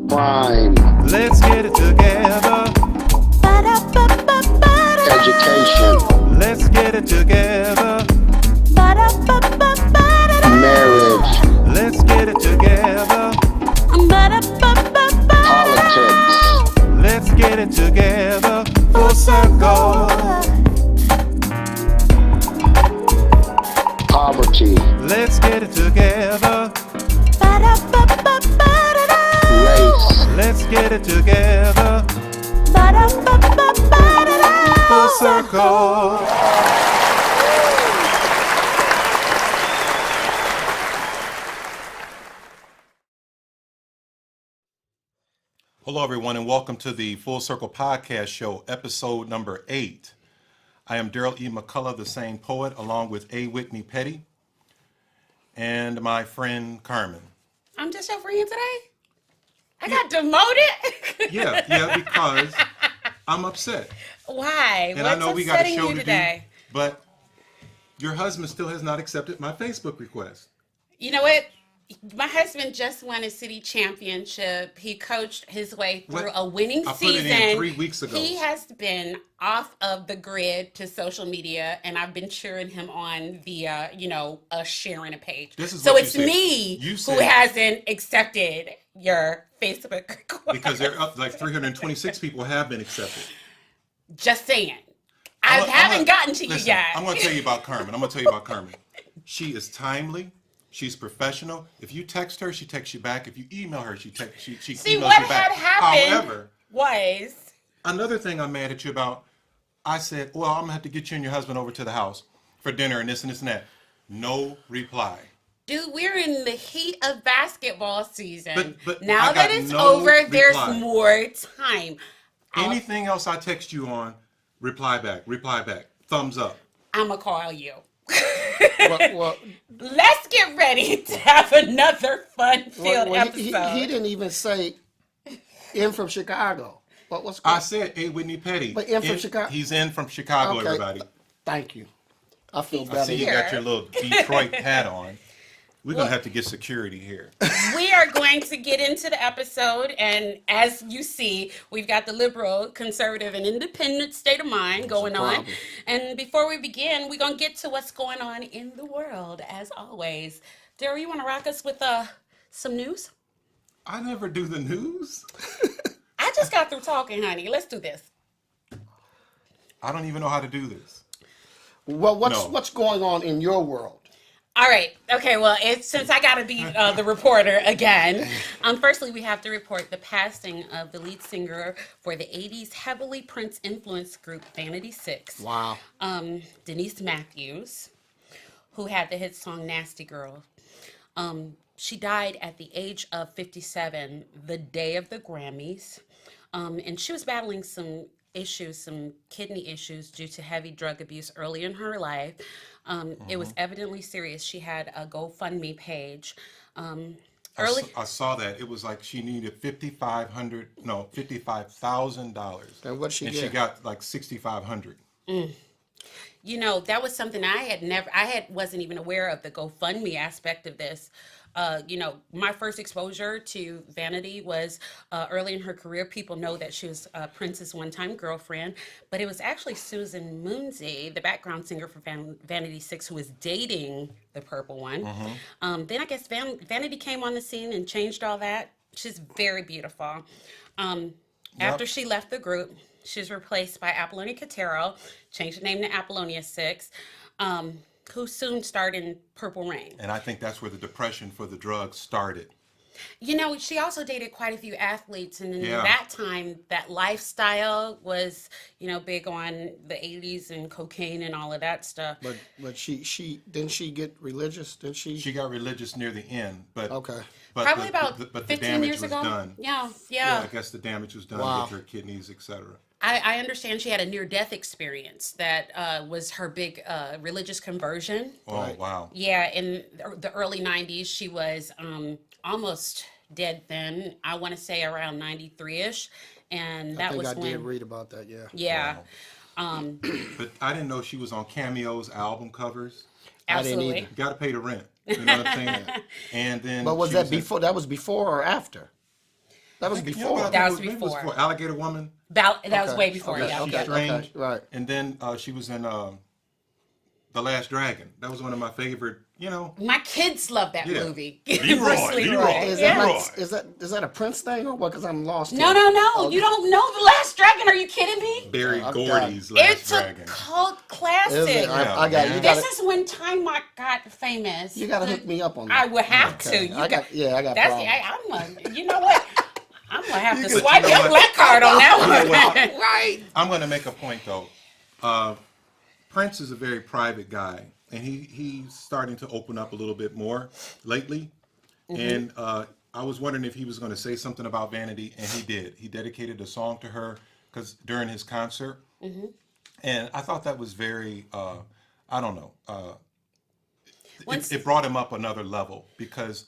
Crime. Let's get it together. Education. Let's get it together. Marriage. Let's get it together. Politics. Let's get it together. Full circle. Poverty. Let's get it together. Race. Let's get it together. Full circle. Hello, everyone, and welcome to the Full Circle Podcast Show, episode number 8. I am Darryl E. McCullough, the same poet, along with A. Whitney Petty, and my friend Carmen. I'm just your friend today? I got demoted? Yeah, because I'm upset. Why? And What's I know we got a show to today? do, but your husband still has not accepted my Facebook request. You know what? My husband just won a city championship. He coached his way through a winning season. I put it in 3 weeks ago. He has been off of the grid to social media, and I've been cheering him on via, sharing a page. So it's me who hasn't accepted your Facebook request. Because there are like 326 people have been accepted. Just saying. I haven't gotten to you yet. I'm going to tell you about Carmen. She is timely. She's professional. If you text her, she texts you back. If you email her, she emails you back. See, what had happened However, was... Another thing I'm mad at you about, I said, well, I'm going to have to get you and your husband over to the house for dinner and this and this and that. No reply. Dude, we're in the heat of basketball season. But now that it's over, there's more time. Anything else I text you on, reply back. Thumbs up. I'm going to call you. Well, let's get ready to have another fun-filled episode. He didn't even say in from Chicago. What's I said A. Whitney Petty. But in from Chicago? He's in from Chicago, okay. Everybody. Thank you. I feel better. I see you got your little Detroit hat on. We're going to have to get security here. We are going to get into the episode, and as you see, we've got the liberal, conservative, and independent state of mind going on. And before we begin, we're going to get to what's going on in the world, as always. Darryl, you want to rock us with some news? I never do the news. I just got through talking, honey. Let's do this. I don't even know how to do this. Well, what's going on in your world? All right. Okay. Well, since I got to be the reporter again. Firstly, we have to report the passing of the lead singer for the 80s heavily Prince-influenced group Vanity 6. Wow. Denise Matthews, who had the hit song Nasty Girl. She died at the age of 57, the day of the Grammys. And she was battling some kidney issues due to heavy drug abuse early in her life. It was evidently serious. She had a GoFundMe page. I saw that. It was like she needed $55,000. And what she get? She got like $6,500. That was something wasn't even aware of, the GoFundMe aspect of this. My first exposure to Vanity was early in her career. People know that she was Prince's one-time girlfriend, but it was actually Susan Moonsey, the background singer for Vanity 6, who was dating the purple one. Then I guess Vanity came on the scene and changed all that. She's very beautiful. After she left the group, she was replaced by Apollonia Quintero, changed the name to Apollonia 6. Who soon starred in Purple Rain. And I think that's where the depression for the drugs started. She also dated quite a few athletes, and in that time, that lifestyle was, big on the 80s and cocaine and all of that stuff. But she didn't she get religious? Did she? She got religious near the end, but okay. But probably about 15 years was ago. Done. Yeah. I guess the damage was done with her kidneys, etc. I understand she had a near-death experience that was her big religious conversion. Oh, right. Wow. Yeah, in the early 90s, she was almost dead then. I want to say around 93-ish. And that was when... I did read about that, yeah. Yeah. Wow. But I didn't know she was on Cameo's album covers. Absolutely. I didn't either. Got to pay the rent. You know what I'm saying? And then... But was that before? That was before or after? That was You know before. what I That think was it was before. for Alligator Woman. That was Okay, way before. okay, Yeah. She's okay. strange. Right. And then she was in The Last Dragon. That was one of my favorite. You know. My kids love that Yeah. movie. Leroy, Bruce Leroy. Is Yeah. that Leroy. like, is that a Prince thing or what? Because I'm lost. No, here. You don't know The Last Dragon? Are you kidding me? Barry I'm Gordy's Last It's Dragon. a cult Is classic. it? Yeah, I got man. you. This Got is when Time Lock got famous. you got to hook me up on that. I will have to. Okay. You I got That's problems. you know what? I'm gonna have to But you swipe know your what? black card on that You know what? one. Right. I'm going to make a point though. Prince is a very private guy, and he's starting to open up a little bit more lately. And I was wondering if he was going to say something about Vanity, and he did. He dedicated a song to her during his concert, and I thought that was very. I don't know. It brought him up another level because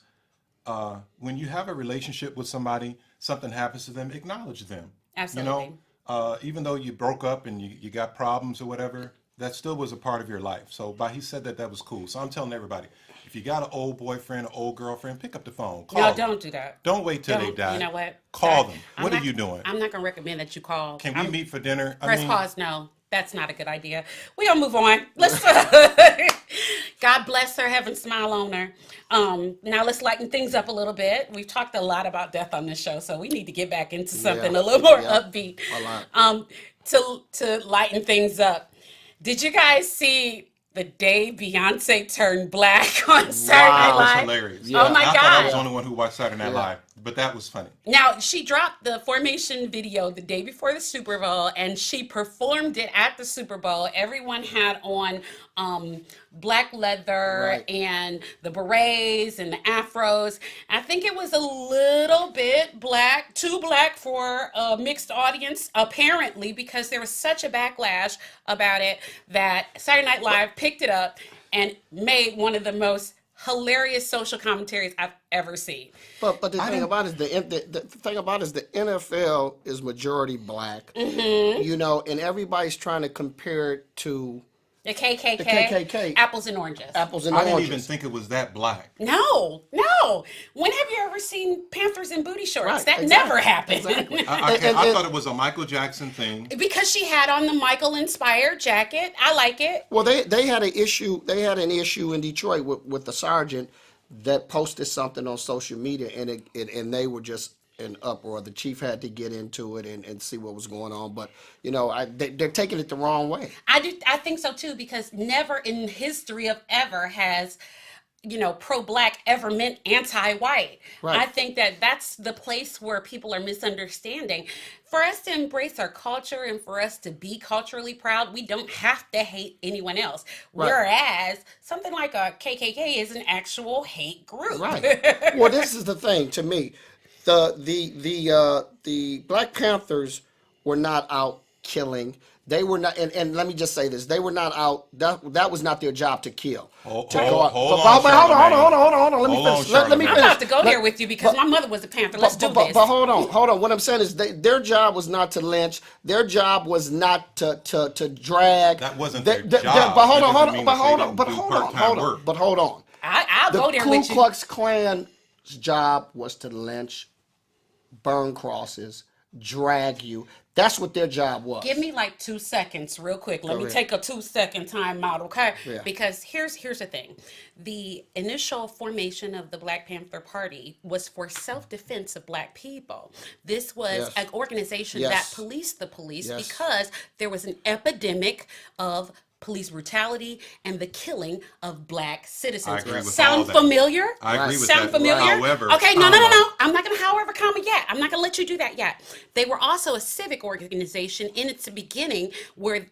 when you have a relationship with somebody, something happens to them, acknowledge them. Absolutely. You know, even though you broke up and you got problems or whatever, that still was a part of your life. So he said that was cool. So I'm telling everybody, if you got an old boyfriend or old girlfriend, pick up the phone. Call No, them. don't do that. Don't wait till they Don't. die. You know what? Call Sorry. them. I'm What not- are you doing? I'm not gonna recommend that you call. Can we meet for dinner? Press pause. No, that's not a good idea. We gonna move on. Let's. God bless her. Heaven smile on her. Now let's lighten things up a little bit. We've talked a lot about death on this show, so we need to get back into something a little more upbeat. A lot. To lighten things up. Did you guys see the day Beyonce turned black on Saturday Night That was Live? hilarious. Yeah. Oh my I thought I was God. the only one who watched Saturday Night Live, but that was funny. Now, she dropped the formation video the day before the Super Bowl, and she performed it at the Super Bowl. Everyone had on black leather Right. and the berets and the afros. I think it was a little bit black, too black for a mixed audience, apparently, because there was such a backlash about it that Saturday Night Live picked it up and made one of the most hilarious social commentaries I've ever seen. But the thing about it is the thing about it is the NFL is majority black. You know, and everybody's trying to compare it to The KKK, The KKK. apples and oranges. apples and I didn't oranges. even think it was that black. No. When have you ever seen Panthers in booty shorts? Right, That exactly, never happened. exactly. I And- thought it was a Michael Jackson thing. Because she had on the Michael inspired jacket. I like it. Well, they had an issue. They had an issue in Detroit with the sergeant that posted something on social media, and they were just in uproar. The chief had to get into it and see what was going on. But you know, they're taking it the wrong way. I think so too, because never in history of ever has pro-black ever meant anti-white. Right. I think that's the place where people are misunderstanding. For us to embrace our culture and for us to be culturally proud, we don't have to hate anyone else. Right. Whereas something like a KKK is an actual hate group. Right. Well, this is the thing to me. The Black Panthers were not out killing. They were not, and let me just say this: they were not out. That was not their job to kill. Hold to on, go out. hold But on, hold on. Let me Hold on, finish. Let me Charlamagne. I'm finish. about to go there with you because my mother was a Panther. Let's do this. But hold on. What I'm saying is their job was not to lynch. Their job was not to drag. That wasn't their job. But hold That on. doesn't mean that they didn't do part-time work. But hold on. I'll The go there Ku with you. Klux Klan's job was to lynch, burn crosses, drag you. That's what their job was. Give me like 2 seconds real quick. Let me ahead. take a 2-second time out, okay? Yeah. Because here's the thing. The initial formation of the Black Panther Party was for self-defense of black people. This was Yes. an organization Yes. that policed the police Yes. because there was an epidemic of police brutality and the killing of black citizens. I agree with all Sound that. familiar? I agree with Sound that. familiar? However, Okay, no. I'm not going to however comma yet. I'm not going to let you do that yet. They were also a civic organization in its beginning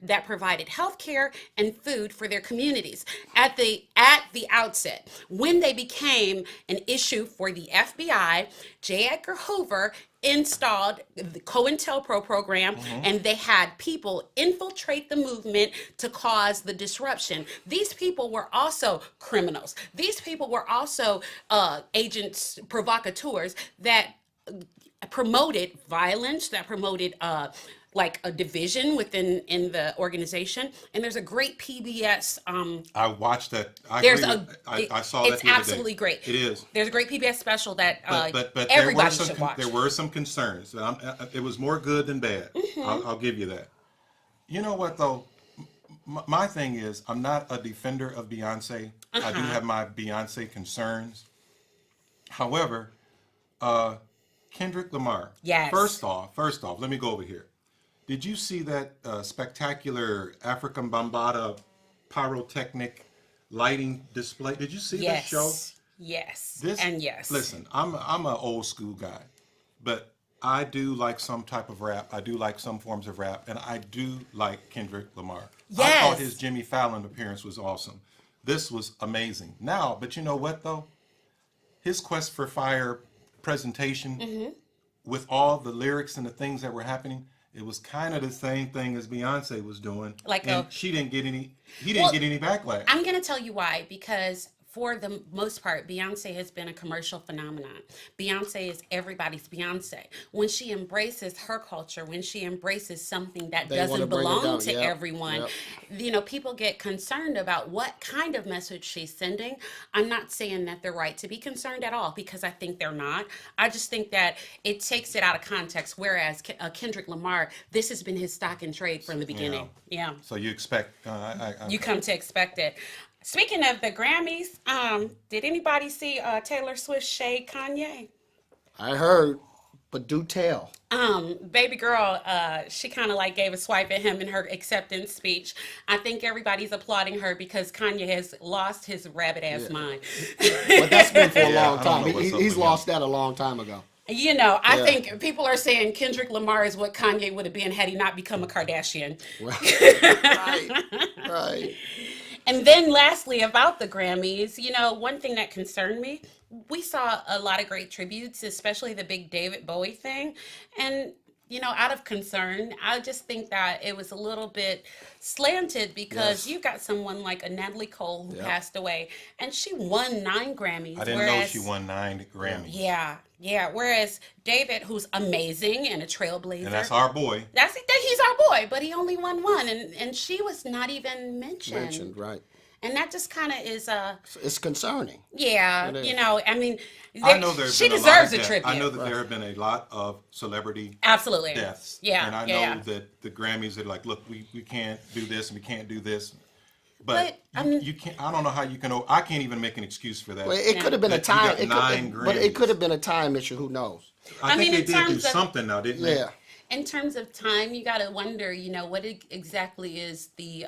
that provided health care and food for their communities. At the outset, when they became an issue for the FBI, J. Edgar Hoover installed the COINTELPRO program, and they had people infiltrate the movement to cause the disruption. These people were also criminals. These people were also agents, provocateurs that promoted violence, that promoted like a division within in the organization, and there's a great PBS. I watched that. There's I saw that it's the other absolutely day. great. It is. There's a great PBS special that But everybody should watch. there were some concerns. It was more good than bad. I'll give you that. You know what though? My thing is, I'm not a defender of Beyonce. I do have my Beyonce concerns. However, Kendrick Lamar. Yes. First off, let me go over here. Did you see that spectacular African Bambaataa pyrotechnic lighting display? Did you see this show? Yes. Yes. Listen, I'm an old school guy, but I do like some type of rap. I do like some forms of rap, and I do like Kendrick Lamar. Yes. I thought his Jimmy Fallon appearance was awesome. This was amazing. Now, but you know what though? His Quest for Fire presentation with all the lyrics and the things that were happening, it was kind of the same thing as Beyonce was doing. He didn't get any backlash. I'm going to tell you why, because for the most part, Beyonce has been a commercial phenomenon. Beyonce is everybody's Beyonce. When she embraces her culture, when she embraces something that doesn't belong to everyone, you know, people get concerned about what kind of message she's sending. I'm not saying that they're right to be concerned at all, because I think they're not. I just think that it takes it out of context, whereas Kendrick Lamar, this has been his stock in trade from the beginning. Yeah. So you expect... you come to expect it. Speaking of the Grammys, did anybody see Taylor Swift shade Kanye? I heard, but do tell. Baby girl, she kind of like gave a swipe at him in her acceptance speech. I think everybody's applauding her because Kanye has lost his rabbit ass mind. But that's been for a long time. He's He's lost that a long time ago. You know, I think people are saying Kendrick Lamar is what Kanye would have been had he not become a Kardashian. Right. And then lastly, about the Grammys, you know, one thing that concerned me, we saw a lot of great tributes, especially the big David Bowie thing. And, you know, out of concern, I just think that it was a little bit slanted because you got someone like a Natalie Cole who passed away, and she won 9 Grammys. I didn't know she won 9 Grammys. Yeah. Whereas David, who's amazing and a trailblazer. And that's our boy. He's our boy, but he only won 1, and she was not even mentioned. Right. And that just kind of is it's concerning. Yeah, you know, I mean, I know she deserves a tribute. I know that there have been a lot of celebrity deaths. Yeah, and I know that the Grammys are like, look, we can't do this and we can't do this. But you can't. I don't know how you can. I can't even make an excuse for that. Well, it could have been a time. But it could have been a time issue. Who knows? I think they did do something now, didn't they? Yeah. In terms of time, you got to wonder, you know, what exactly is the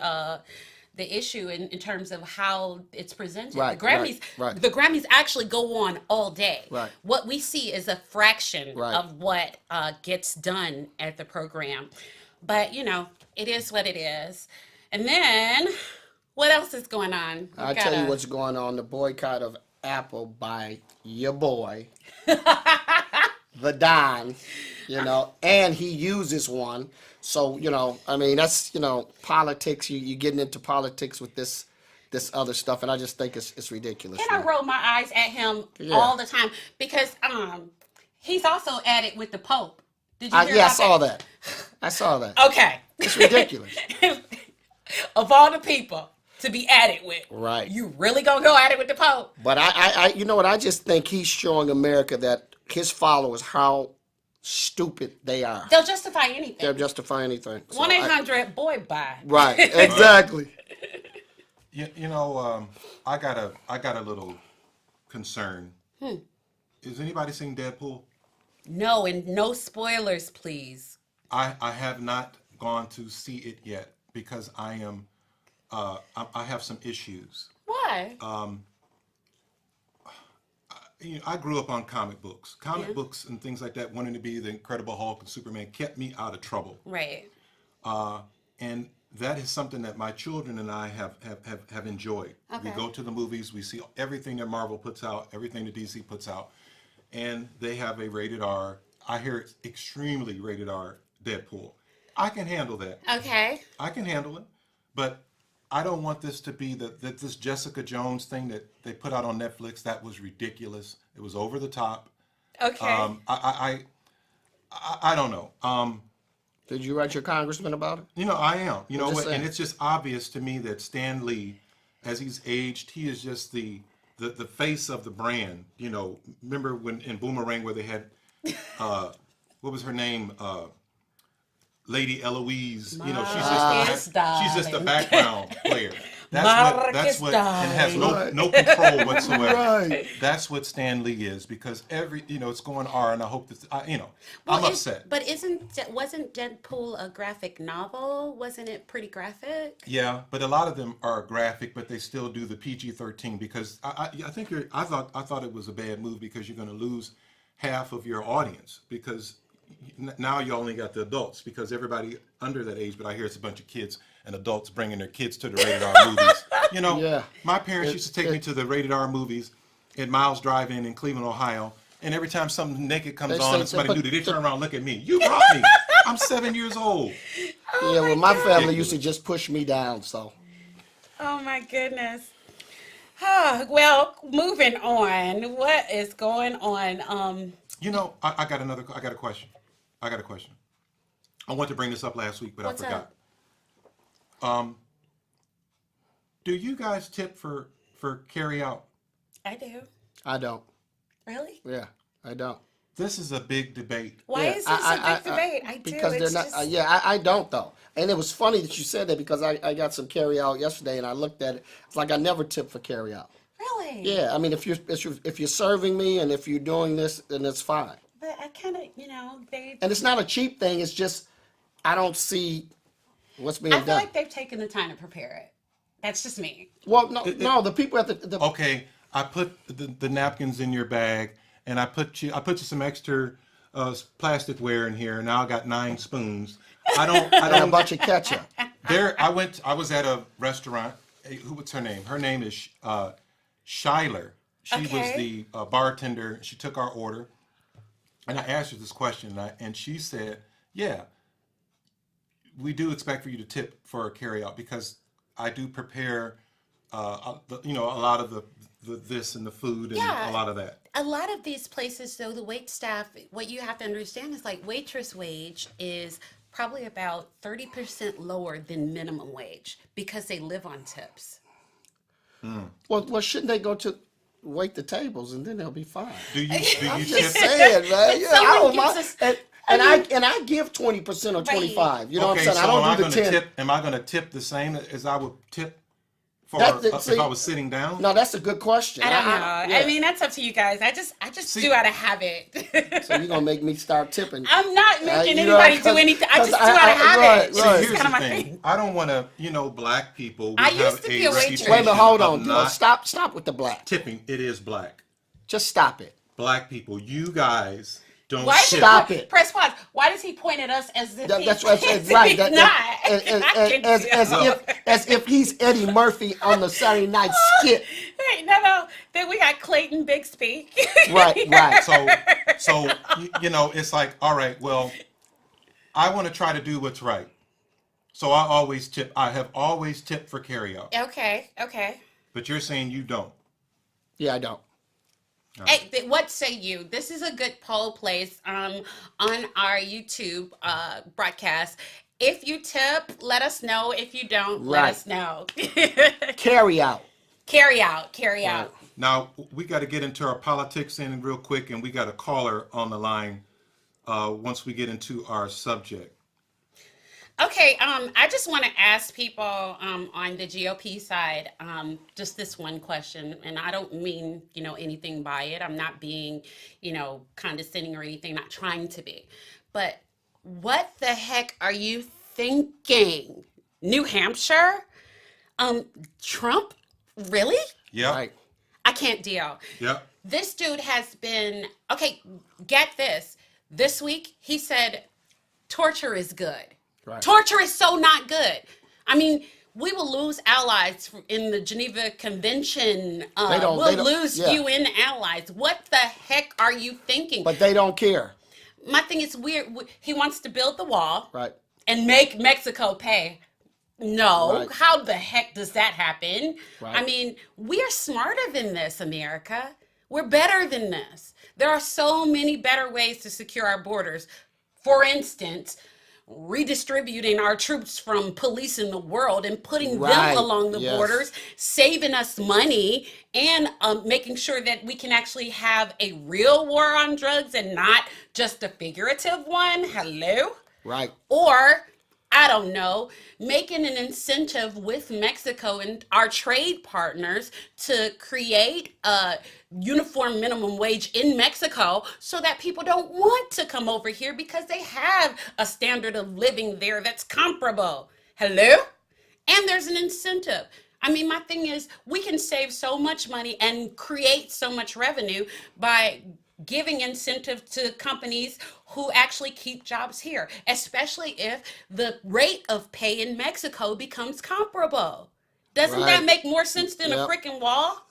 issue in terms of how it's presented. Right, the Grammys, right. The Grammys actually go on all day. Right. What we see is a fraction of what gets done at the program. But, you know, it is what it is. And then, what else is going on? I'll tell you what's going on. The boycott of Apple by your boy, the Don, you know, and he uses one. So, you know, I mean, that's, you know, politics. You're getting into politics with this other stuff, and I just think it's ridiculous. And I roll my eyes at him all the time because he's also at it with the Pope. Did you hear about that? I saw that. Okay. It's ridiculous. Of all the people to be at it with, right? You really gonna go at it with the Pope? But I you know what? I just think he's showing America that his followers how stupid they are. They'll justify anything. They'll justify anything. 1-800-BOY-BUY. Right. Exactly. You know, I got a little concern. Has anybody seen Deadpool? No, and no spoilers, please. I have not gone to see it yet because I am I have some issues. Why? I grew up on comic books. Comic books and things like that, wanting to be the Incredible Hulk and Superman, kept me out of trouble. Right. And that is something that my children and I have enjoyed. Okay. We go to the movies, we see everything that Marvel puts out, everything that DC puts out, and they have a rated R. I hear it's extremely rated R Deadpool. I can handle that. Okay. I can handle it, but I don't want this to be this Jessica Jones thing that they put out on Netflix. That was ridiculous. It was over the top. Okay. I don't know. Did you write your congressman about it? You know, I am. You know just what? And saying. it's just obvious to me that Stan Lee, as he's aged, he is just the face of the brand. You know, remember when in Boomerang where they had, what was her name? Lady Eloise. You know, she's just a background player. That's what, and has no control whatsoever. Right. That's what Stan Lee is, because it's going R, and I hope that I'm upset. But wasn't Deadpool a graphic novel? Wasn't it pretty graphic? Yeah, but a lot of them are graphic, but they still do the PG-13 because I thought it was a bad move because you're going to lose half of your audience because now you only got the adults because everybody under that age, but I hear it's a bunch of kids and adults bringing their kids to the rated R movies. You know, Yeah. My parents used to take me to the rated R movies at Miles Drive-In in Cleveland, Ohio, and every time something naked comes on and somebody nudie, they turn around and look at me. You brought me. I'm 7 years old. Yeah, well, my family used to just push me down, so. Oh my goodness. Well, moving on. What is going on? You know, I got a question. I wanted to bring this up last week, but What's I forgot. Do you guys tip for carry out? I do. I don't. Really? Yeah, I don't. This is a big debate. Why Yeah, is this a big debate? I do. Because It's they're not. just- I don't though. And it was funny that you said that because I got some carry out yesterday and I looked at it. It's like I never tip for carry out. Really? Yeah, I mean if you're serving me and if you're doing this, then it's fine. But I kind of, And it's not a cheap thing. It's just I don't see what's being I feel done. like they've taken the time to prepare it. That's just me. Well, no, the people at the Okay, I put the napkins in your bag, and I put you some extra plasticware in here. Now I got 9 spoons. I and a don't. bunch of ketchup. I was at a restaurant. What's her name? Her name is Shyler. She was Okay. the bartender. She took our order, and I asked her this question, and she said, "Yeah, we do expect for you to tip for a carry out because I do prepare, a lot of the this and the food and Yeah. a lot of that." A lot of these places, though, the wait staff, what you have to understand is like waitress wage is probably about 30% lower than minimum wage because they live on tips. Well, shouldn't they go to wait the tables and then they'll be fine? Do you I'm tip? just saying, man. Yeah, I Someone don't mind. gives us- And I give 20% or 25. You know Okay, what I'm saying? so I don't am I do the going to 10. tip? Am I going to tip the same as I would tip for That- see- if I was sitting down? No, that's a good question. I don't know. yeah. I mean, that's up to you guys. I just See- do out of habit. So you're gonna make me start tipping? I'm not making you know, anybody do anything. I just do out of habit. right, It's right. just Here's kind of the my thing. thing. I don't want to, black people. We I have used to be a waitress. reputation Wait a minute, hold of on. not Stop with the black. tipping. It is black. Just stop it. Black people, you guys don't Why tip. Stop it. Press pause. Why does he point at us as if That's he's right. he's That- not? and- I can as if he's Eddie Murphy on the Saturday Night skit. Hey, no. Then we got Clayton Bigsby. Right. So it's like, all right, well, I want to try to do what's right. So I always tip. I have always tipped for carryout. Okay. But you're saying you don't. Yeah, I don't. Hey, what say you? This is a good poll place on our YouTube broadcast. If you tip, let us know. If you don't, let Right. us know. Carry out. Carry out. Now we got to get into our politics in real quick, and we got a caller on the line. Once we get into our subject. Okay, I just want to ask people on the GOP side just this one question, and I don't mean, anything by it. I'm not being, condescending or anything, not trying to be. But what the heck are you thinking? New Hampshire? Trump? Really? Yeah. Right. I can't deal. Yeah. This dude has been, okay, get this. This week, he said torture is good. Right. Torture is so not good. I mean, we will lose allies in the Geneva Convention. They don't- We'll lose yeah. UN allies. What the heck are you thinking? But they don't care. My thing is weird. He wants to build the wall Right. and make Mexico pay. No. Right. How the heck does that happen? Right. I mean, we are smarter than this, America. We're better than this. There are so many better ways to secure our borders. For instance, redistributing our troops from policing the world and putting them Right. along the Yes. borders, saving us money, and making sure that we can actually have a real war on drugs and not just a figurative one. Hello? Right. Or, I don't know, making an incentive with Mexico and our trade partners to create a uniform minimum wage in Mexico so that people don't want to come over here because they have a standard of living there that's comparable. Hello? And there's an incentive. I mean, my thing is, we can save so much money and create so much revenue by giving incentive to companies who actually keep jobs here, especially if the rate of pay in Mexico becomes comparable. Doesn't that Right. make more sense than a Yep. freaking wall?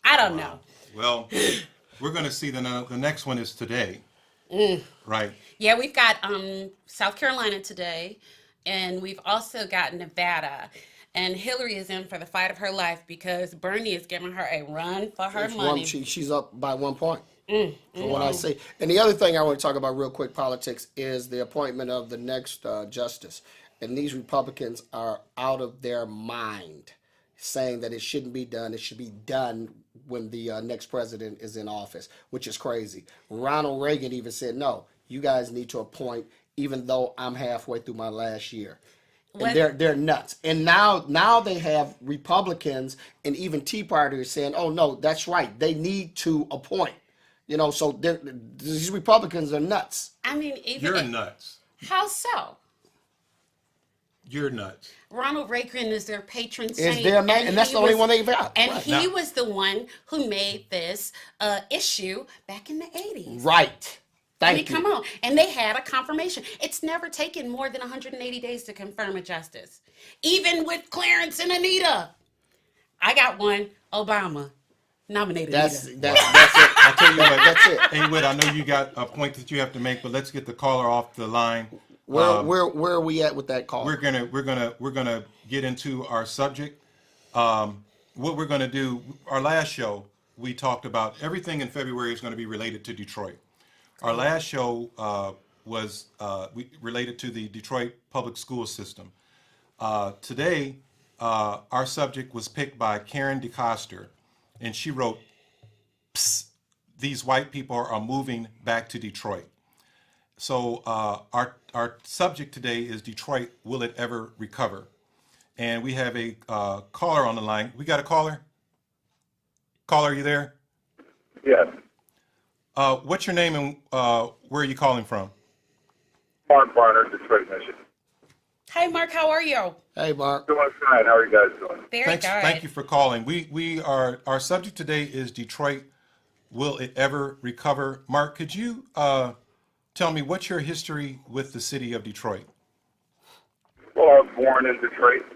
I don't know. Well, we're going to see the next one is today, right? Yeah, we've got South Carolina today, and we've also got Nevada. And Hillary is in for the fight of her life because Bernie is giving her a run for her It's money. she's up by 1 point. From what I see. And the other thing I want to talk about real quick, politics, is the appointment of the next justice. And these Republicans are out of their mind, saying that it shouldn't be done. It should be done when the next president is in office, which is crazy. Ronald Reagan even said, no, you guys need to appoint, even though I'm halfway through my last year. And What- they're nuts. And now they have Republicans and even Tea Party saying, oh, no, that's right. They need to appoint. You know, so these Republicans are nuts. I mean, even You're if- nuts. how so? You're nuts. Ronald Reagan is their patron Is saint, their man, and that's he the only was- one they've got. And Right. he Now- was the one who made this issue back in the 80s. Right. I Thank mean, you. come on. And they had a confirmation. It's never taken more than 180 days to confirm a justice. Even with Clarence and Anita. I got one. Obama nominated That's Anita. that's it. I tell you what, That's it. Hey, Whit, I know you got a point that you have to make, but let's get the caller off the line. Where are we at with that call? We're gonna get into our subject. What we're gonna do, our last show, we talked about everything in February is going to be related to Detroit. Our last show was related to the Detroit public school system. Today, our subject was picked by Karen DeCoster, and she wrote, "Psst, these white people are moving back to Detroit." So our subject today is Detroit, will it ever recover? And we have a caller on the line. We got a caller? Caller, are you there? Yes. What's your name and where are you calling from? Mark Varner, Detroit, Michigan. Hey, Mark, how are you? Hey, Mark. Doing fine. How are you guys doing? Very Thanks, good. thank you for calling. Our subject today is Detroit, will it ever recover? Mark, could you tell me what's your history with the city of Detroit? Well, I was born in Detroit.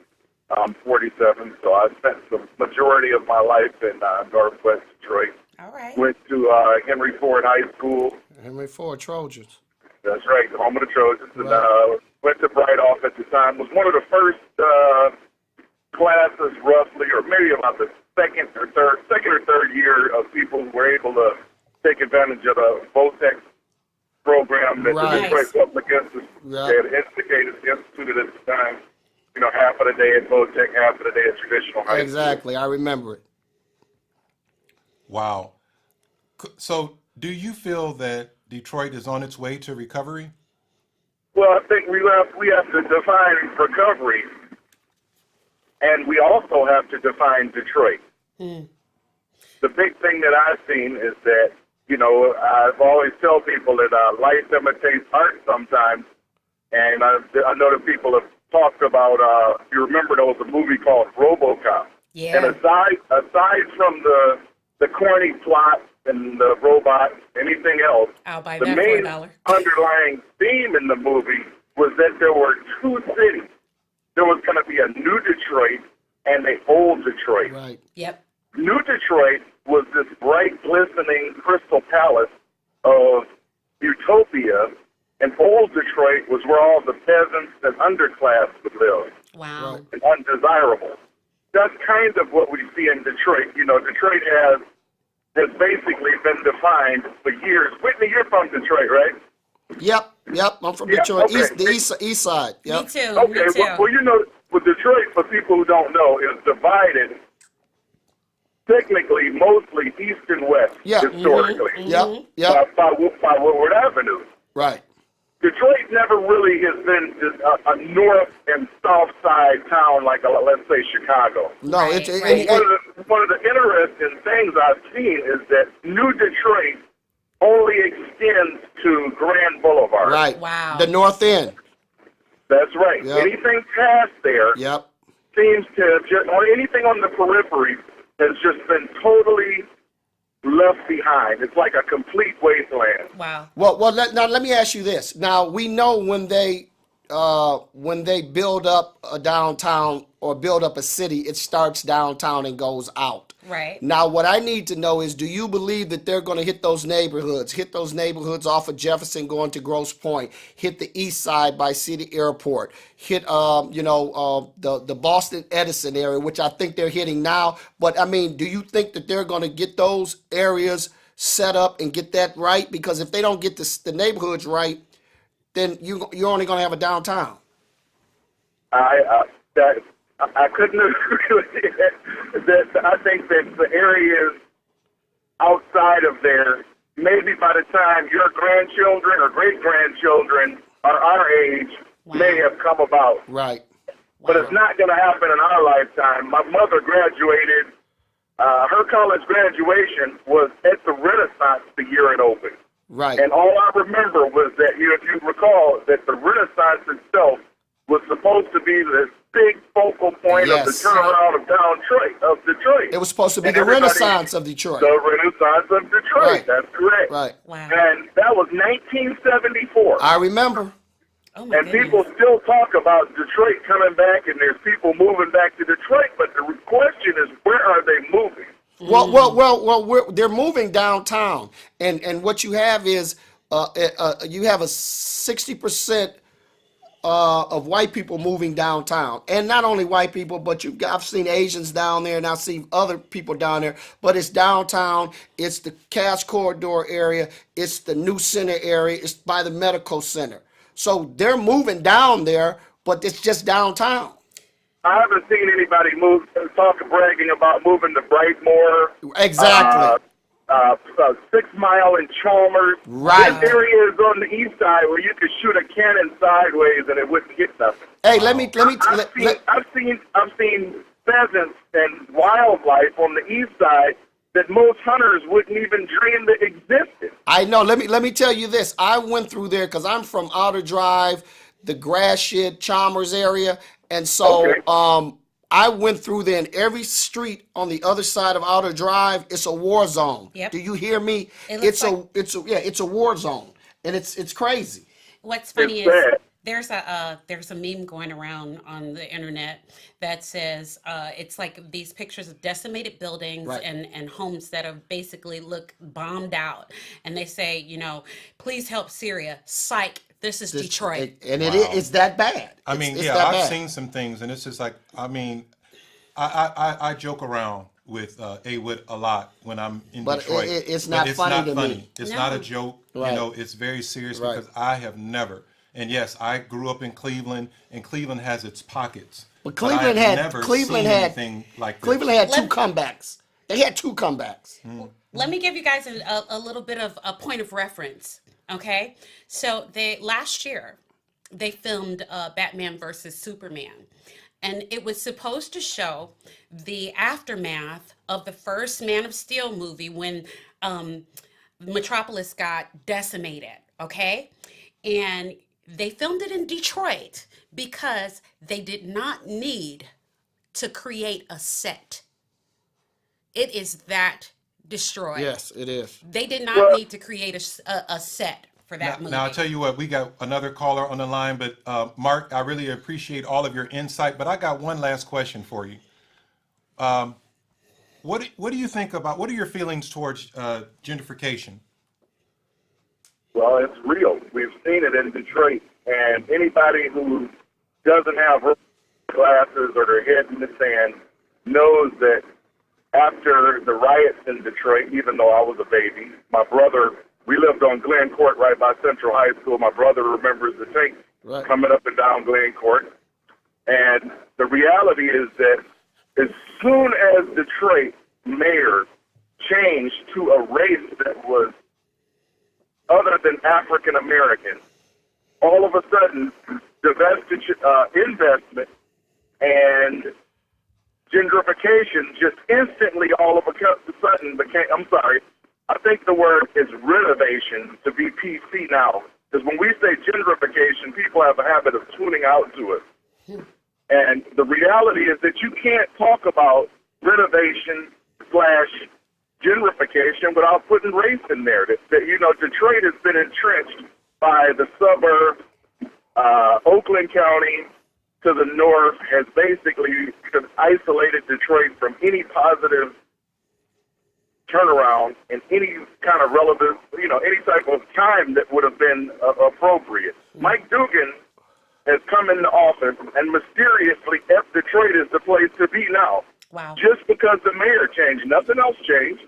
I'm 47, so I spent the majority of my life in Northwest Detroit. All right. Went to Henry Ford High School. Henry Ford Trojans. That's right, the home of the Trojans. And Right. went to Bright Off at the time. Was one of the first classes, roughly, or maybe about the second or third year of people who were able to take advantage of the VOTEC program that Right. the Detroit Public Institute Right. had instituted at the time. You know, half of the day at VOTEC, half of the day at traditional high school. Exactly. I remember it. Wow. So do you feel that Detroit is on its way to recovery? Well, I think we have to define recovery, and we also have to define Detroit. The big thing that I've seen is that, you know, I've always tell people that life imitates art sometimes, and I know that people have talked about, if you remember, there was a movie called RoboCop. Yeah. And aside from the corny plot and the robot, anything else, I'll buy the that for main $1. underlying theme in the movie was that there were two cities. There was going to be a new Detroit and a old Detroit. Right. Yep. New Detroit was this bright, glistening crystal palace of utopia, and old Detroit was where all the peasants and underclass would live, Wow. Right. and undesirable. That's kind of what we see in Detroit. You know, Detroit has basically been defined for years. Whitney, you're from Detroit, right? Yep. I'm from Yeah, Detroit. okay. The east side. Yep. Me too. Okay, Me too. well, you know, with Detroit, for people who don't know, is divided technically mostly east and west Yeah. historically Yep. by Woodward Avenue. Right. Detroit never really has been just a north and south side town like, let's say, Chicago. No, Right, it's right. One of the interesting things I've seen is that New Detroit only extends to Grand Boulevard. right. Wow. The north end. That's right. Yep. Anything past there Yep. seems to have just, or anything on the periphery has just been totally left behind. It's like a complete wasteland. Wow. Well, now let me ask you this. Now we know when they build up a downtown or build up a city, it starts downtown and goes out. Right. Now, what I need to know is, do you believe that they're going to hit those neighborhoods off of Jefferson going to Grosse Pointe, hit the east side by City Airport, hit, the Boston Edison area, which I think they're hitting now. But I mean, do you think that they're going to get those areas set up and get that right? Because if they don't get the neighborhoods right, then you're only going to have a downtown. I couldn't agree with that. I think that the areas outside of there, maybe by the time your grandchildren or great-grandchildren are our age, may have come about. Right. But it's not going to happen in our lifetime. My mother graduated. Her college graduation was at the Renaissance the year it opened. Right. And all I remember was that, if you recall, that the Renaissance itself was supposed to be the big focal point of the Yes. turnaround of Detroit. It was supposed to be And the everybody- Renaissance of Detroit. The Renaissance of Detroit. Right. That's correct. Right. Wow. And that was 1974. I remember. Oh my And goodness. people still talk about Detroit coming back, and there's people moving back to Detroit. But the question is, where are they moving? Well, they're moving downtown, and what you have is you have a 60% of white people moving downtown, and not only white people, but I've seen Asians down there, and I've seen other people down there. But it's downtown. It's the Cass Corridor area. It's the New Center area. It's by the medical center. So they're moving down there, but it's just downtown. I haven't seen anybody bragging about moving to Brightmoor. Exactly. 6 Mile in Chalmers. Right. There's areas on the east side where you could shoot a cannon sideways and it wouldn't hit nothing. Hey, I've seen pheasants and wildlife on the east side that most hunters wouldn't even dream that existed. I know. Let me tell you this. I went through there because I'm from Outer Drive, the Gratiot, Chalmers area, and so Okay. I went through there, and every street on the other side of Outer Drive, it's a war zone. Yep. Do you hear me? It looks It's a war zone, and it's crazy. What's funny It's is sad. there's a meme going around on the internet that says it's like these pictures of decimated buildings Right. and homes that have basically look bombed out, and they say, please help Syria. Psych, this is Detroit. And Wow. it's that bad. I mean, It's yeah, that I've bad. seen some things, and it's just like, I mean, I joke around with A-Wit a lot when I'm in But Detroit. it's But not funny to me. It's No. not a joke. Right. It's very serious Right. because I have never. And yes, I grew up in Cleveland, and Cleveland has its pockets. But I have never Cleveland seen had anything like this. Cleveland had two Let- comebacks. They had two comebacks. Let me give you guys a little bit of a point of reference. Okay, so last year they filmed Batman versus Superman, and it was supposed to show the aftermath of the first Man of Steel movie when Metropolis got decimated. Okay, and they filmed it in Detroit because they did not need to create a set. It is that destroyed. Yes, it is. They did not need to create a set for that movie. Now, I'll tell you what, we got another caller on the line, but Mark, I really appreciate all of your insight, but I got one last question for you. What do you think about, what are your feelings towards gentrification? Well, it's real. We've seen it in Detroit, and anybody who doesn't have glasses or their head in the sand knows that after the riots in Detroit, even though I was a baby, my brother we lived on Glen Court right by Central High School. My brother remembers the tank Right. coming up and down Glen Court. And the reality is that as soon as Detroit mayor changed to a race that was other than African American, all of a sudden, divestiture, investment and gentrification just instantly all of a sudden became, I'm sorry, I think the word is renovation to be PC now. Because when we say gentrification, people have a habit of tuning out to it. And the reality is that you can't talk about renovation / gentrification without putting race in there. That you know, Detroit has been entrenched by the suburbs. Oakland County to the north has basically isolated Detroit from any positive turnaround in any kind of relevant, you know, any type of time that would have been appropriate. Mike Dugan has come into office and mysteriously Detroit is the place to be now. Wow. Just because the mayor changed, nothing else changed.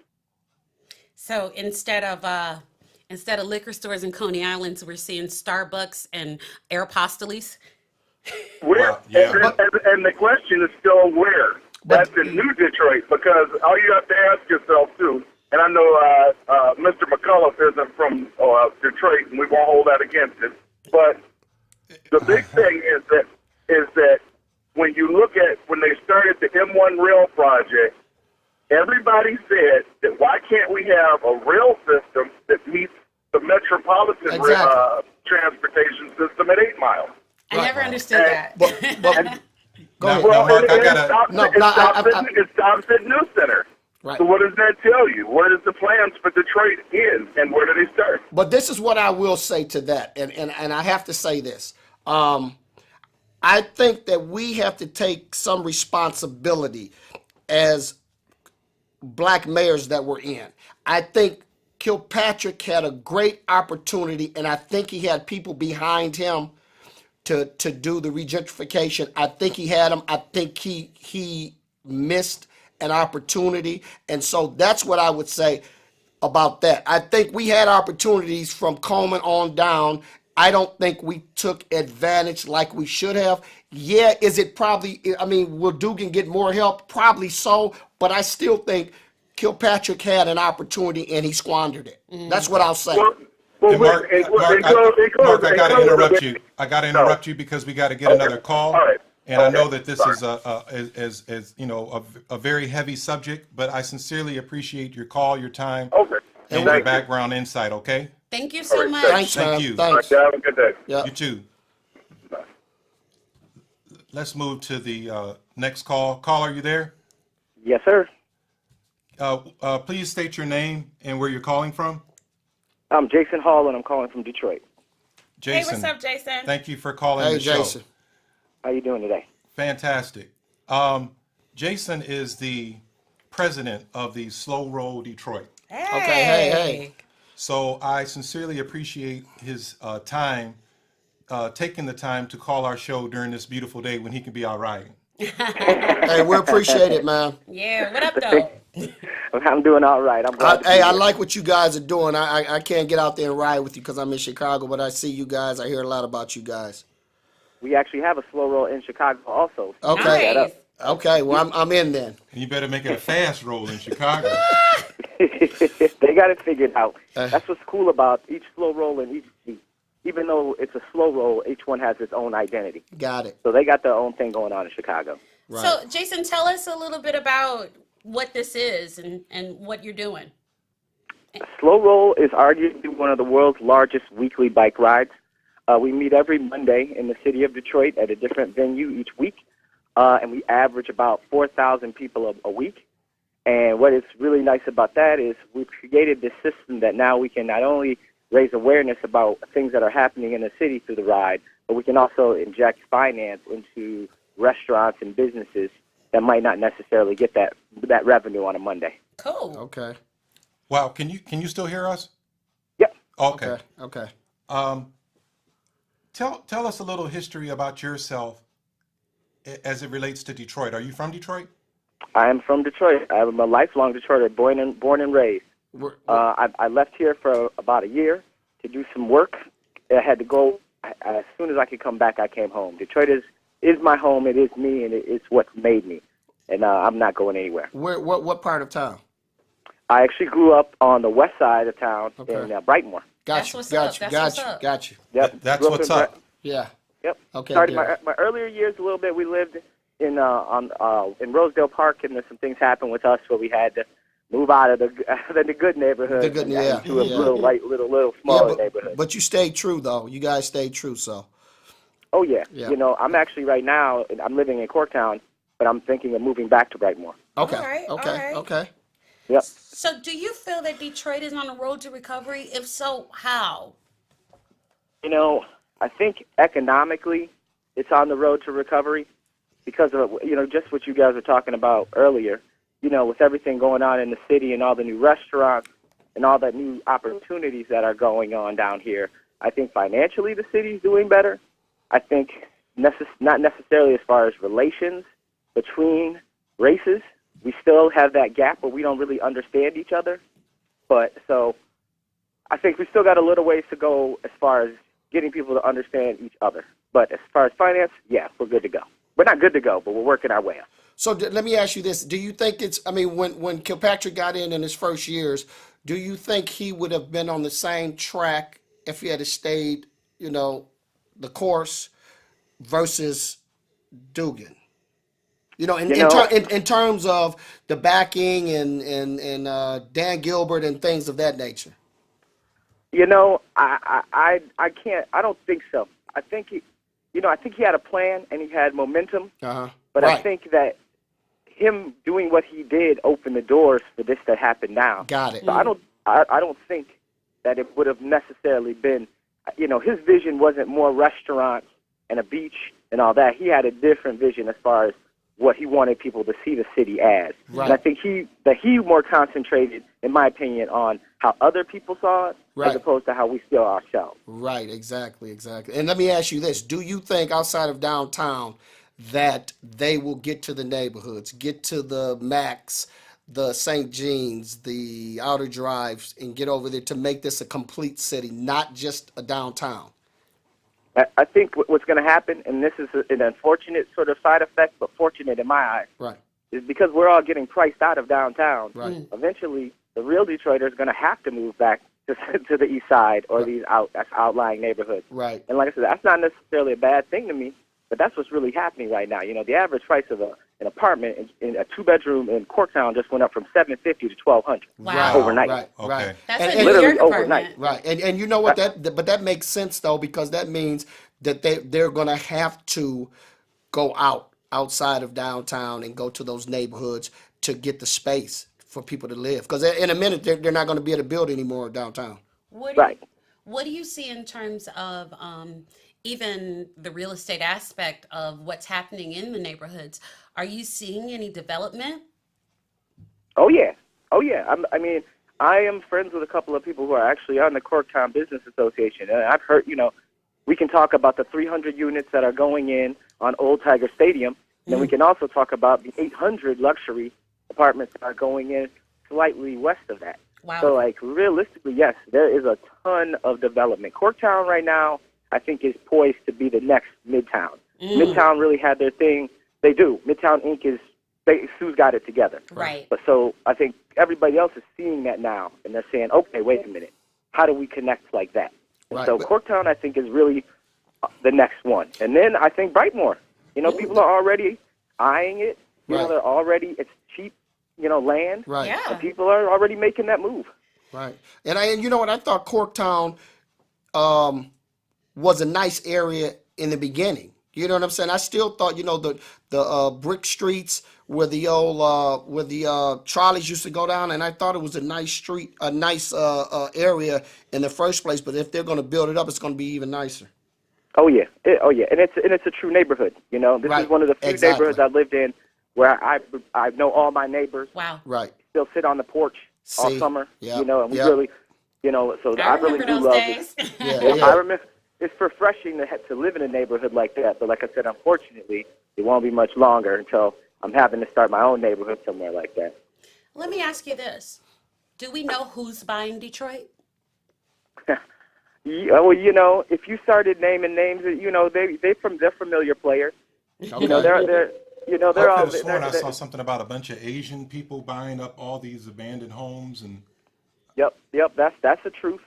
So instead of liquor stores in Coney Islands, we're seeing Starbucks and Aeropostoles. Where? Wow, yeah. And the question is still where? That's in New Detroit, because all you have to ask yourself, too, and I know Mr. McCullough isn't from Detroit, and we won't hold that against him, but the big thing is that when you look at when they started the M1 rail project, everybody said that why can't we have a rail system that meets the metropolitan Exactly. transportation system at 8 Mile? I never understood that. But go ahead. Now, Mark, I gotta. It stops at New Center. Right. So what does that tell you? Where does the plans for Detroit end, and where do they start? But this is what I will say to that, and I have to say this. I think that we have to take some responsibility as black mayors that we're in. I think Kilpatrick had a great opportunity, and I think he had people behind him to do the regentrification. I think he had them. I think he missed an opportunity, and so that's what I would say about that. I think we had opportunities from Coleman on down. I don't think we took advantage like we should have. Yeah, is it probably, I mean, will Dugan get more help? Probably so, but I still think Kilpatrick had an opportunity and he squandered it. That's what I'll say. Hey, Mark, I got to interrupt you. I got to interrupt you because we got to get another call. All right. And I know that this is you know, a very heavy subject, but I sincerely appreciate your call, your time, Okay. and your background insight. Okay. Thank you so All right, much. Thanks, Thank man. you. Thanks. Have a good day. Yeah. You too. Let's move to the next call. Caller, are you there? Yes, sir. Please state your name and where you're calling from. I'm Jason Hall, and I'm calling from Detroit. Jason. Hey, what's up, Jason? Thank you for calling Hey, the show. Jason. How you doing today? Fantastic. Jason is the president of the Slow Roll Detroit. Hey. Okay, hey. So I sincerely appreciate his time, taking the time to call our show during this beautiful day when he can be out riding. Hey, we appreciate it, man. Yeah, what up, though? I'm doing all right. I'm glad to be Hey, I here. like what you guys are doing. I can't get out there and ride with you because I'm in Chicago, but I see you guys. I hear a lot about you guys. We actually have a slow roll in Chicago also. Okay. Nice. Okay, well, I'm in then. And you better make it a fast roll in Chicago. They got it figured out. Uh. That's what's cool about each slow roll in each seat. Even though it's a slow roll, each one has its own identity. Got it. So they got their own thing going on in Chicago. Right. So, Jason, tell us a little bit about what this is and what you're doing. Slow roll is arguably one of the world's largest weekly bike rides. We meet every Monday in the city of Detroit at a different venue each week, and we average about 4,000 people a week. And what is really nice about that is we've created this system that now we can not only raise awareness about things that are happening in the city through the ride, but we can also inject finance into restaurants and businesses that might not necessarily get that revenue on a Monday. Cool. Okay. Wow, can you still hear us? Yep. Okay. Okay. Tell us a little history about yourself as it relates to Detroit. Are you from Detroit? I am from Detroit. I'm a lifelong Detroiter, born and raised. I left here for about a year to do some work. I had to go as soon as I could come back. I came home. Detroit is my home. It is me, and it's what made me. And I'm not going anywhere. What part of town? I actually grew up on the west side of town in Brightmoor. That's what's up. That's what's up. Got you. Yep. That's Grew what's in up. Yeah. Yep. Okay. Started Darryl. my earlier years a little bit. We lived in Rosedale Park, and some things happened with us where we had to move out of the good neighborhood into a little smaller neighborhood. But you stayed true, though. You guys stayed true, so. Oh yeah. Yeah. You know, I'm actually right now. I'm living in Corktown, but I'm thinking of moving back to Brightmoor. Okay. All right. Okay. Yep. So do you feel that Detroit is on the road to recovery? If so, how? You know, I think economically it's on the road to recovery because of, just what you guys were talking about earlier, with everything going on in the city and all the new restaurants and all the new opportunities that are going on down here. I think financially the city's doing better. I think not necessarily as far as relations between races. We still have that gap where we don't really understand each other. But so I think we still got a little ways to go as far as getting people to understand each other. But as far as finance, yeah, we're good to go. We're not good to go, but we're working our way up. So let me ask you this. Do you think when Kilpatrick got in his first years, do you think he would have been on the same track if he had stayed, the course versus Dugan? In terms of the backing and Dan Gilbert and things of that nature. I can't. I don't think so. I think he had a plan and he had momentum. Uh-huh. But right. I think that him doing what he did opened the doors for this to happen now. Got it. So I don't think that it would have necessarily been. His vision wasn't more restaurants and a beach and all that. He had a different vision as far as what he wanted people to see the city as. Right. And I think he more concentrated, in my opinion, on how other people saw it as opposed to how we feel ourselves. Right, exactly. And let me ask you this. Do you think outside of downtown that they will get to the neighborhoods, get to the Max, the St. Jean's, the Outer Drives, and get over there to make this a complete city, not just a downtown? I think what's going to happen, and this is an unfortunate sort of side effect, but fortunate in my eyes, right, is because we're all getting priced out of downtown. Right. Eventually, the real Detroiters are going to have to move back to the east side or these outlying neighborhoods. Right. And like I said, that's not necessarily a bad thing to me, but that's what's really happening right now. The average price of an apartment in a two-bedroom in Corktown just went up from $750 to $1,200 overnight. Right. Okay. Right. That's and a New York overnight. apartment. Right. And you know what but that makes sense though, because that means that they're going to have to go outside of downtown and go to those neighborhoods to get the space for people to live. Because in a minute they're not going to be able to build anymore downtown. What do you see in terms of even the real estate aspect of what's happening in the neighborhoods? Are you seeing any development? Oh yeah. I am friends with a couple of people who are actually on the Corktown Business Association, and I've heard, we can talk about the 300 units that are going in on Old Tiger Stadium, and then we can also talk about the 800 luxury apartments that are going in slightly west of that. Wow. So, realistically, yes, there is a ton of development. Corktown right now, I think, is poised to be the next Midtown. Midtown really had their thing. They do. Midtown Inc. Sue's got it together. Right. But so I think everybody else is seeing that now, and they're saying, okay, wait a minute. How do we connect like that? And so Corktown, I think, is really the next one. And then I think Brightmoor. People are already eyeing it. They're already, it's cheap, land. Right. Yeah. And people are already making that move. Right. And you know what? I thought Corktown was a nice area in the beginning. You know what I'm saying? I still thought, the brick streets where the old trolleys used to go down, and I thought it was a nice street, a nice area in the first place. But if they're going to build it up, it's going to be even nicer. Oh yeah, and it's a true neighborhood. This is one of the few neighborhoods I lived in where I know all my neighbors. Wow. Right. Still sit on the porch all summer. Yeah. And we really, so I really do those love days. it. Yeah. I remember. It's refreshing to live in a neighborhood like that, but like I said, unfortunately, it won't be much longer until I'm having to start my own neighborhood somewhere like that. Let me ask you this. Do we know who's buying Detroit? Yeah, well, if you started naming names, they're familiar players. Okay. They're I all. could have sworn I saw something about a bunch of Asian people buying up all these abandoned homes and. Yep. That's the truth.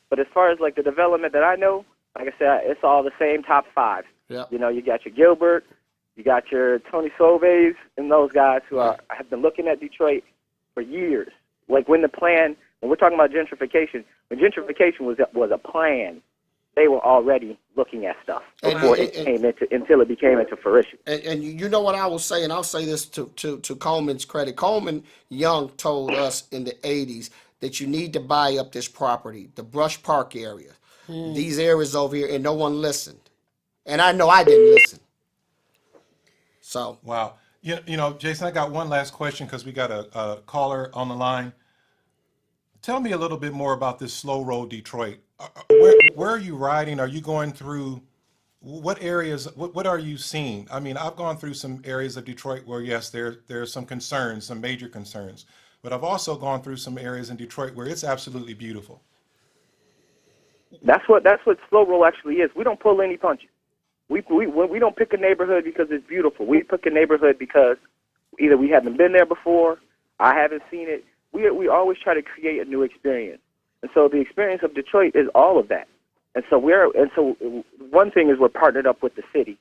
But as far as like the development that I know, like I said, it's all the same top five. Yep. You got your Gilbert, you got your Tony Solveig, and those guys who have been looking at Detroit for years. Like when we're talking about gentrification, when gentrification was a plan, they were already looking at stuff before until it became into fruition. And you know what I will say, and I'll say this to Coleman's credit. Coleman Young told us in the 80s that you need to buy up this property, the Brush Park area, these areas over here, and no one listened. And I know I didn't listen. So. Wow. Jason, I got one last question because we got a caller on the line. Tell me a little bit more about this Slow Road Detroit. Where are you riding? Are you going through what areas? What are you seeing? I mean, I've gone through some areas of Detroit where, yes, there are some concerns, some major concerns. But I've also gone through some areas in Detroit where it's absolutely beautiful. That's what slow roll actually is. We don't pull any punches. We don't pick a neighborhood because it's beautiful. We pick a neighborhood because either we haven't been there before, I haven't seen it. We always try to create a new experience. And so the experience of Detroit is all of that. And so one thing is we're partnered up with the city.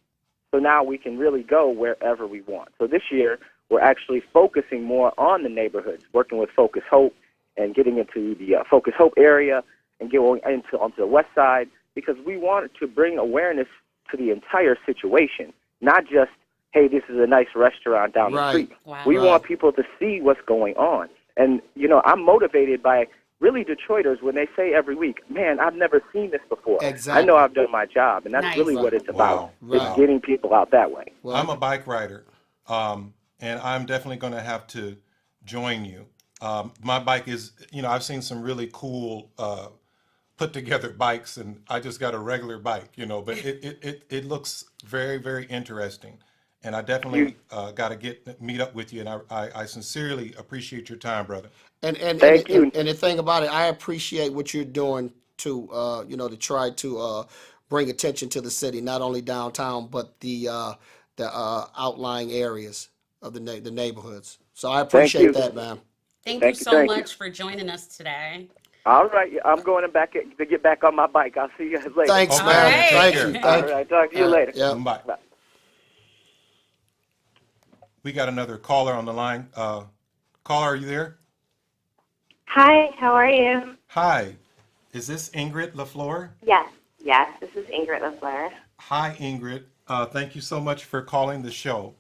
So now we can really go wherever we want. So this year we're actually focusing more on the neighborhoods, working with Focus Hope and getting into the Focus Hope area and going onto the west side because we wanted to bring awareness to the entire situation, not just, hey, this is a nice restaurant down the street. Wow. We want people to see what's going on. And, I'm motivated by really Detroiters when they say every week, man, I've never seen this before. Exactly. I know I've done my job, and that's Nice. really what it's about. Wow. It's getting people out that way. Well, I'm a bike rider, and I'm definitely going to have to join you. My bike is, I've seen some really cool put together bikes, and I just got a regular bike, but it looks very, very interesting. And I definitely got to meet up with you, and I sincerely appreciate your time, brother. And Thank you. And the thing about it, I appreciate what you're doing to to try to bring attention to the city, not only downtown but the outlying areas of the neighborhoods. So I appreciate that, man. Thank you so much for joining us today. All right, I'm going to get back on my bike. I'll see you guys later. Thanks, Okay. man. All Thank right. you. All right, talk to you later. Yeah. Bye. We got another caller on the line. Caller, are you there? Hi, how are you? Hi. Is this Ingrid LaFleur? Yes, this is Ingrid LaFleur. Hi, Ingrid. Thank you so much for calling the show.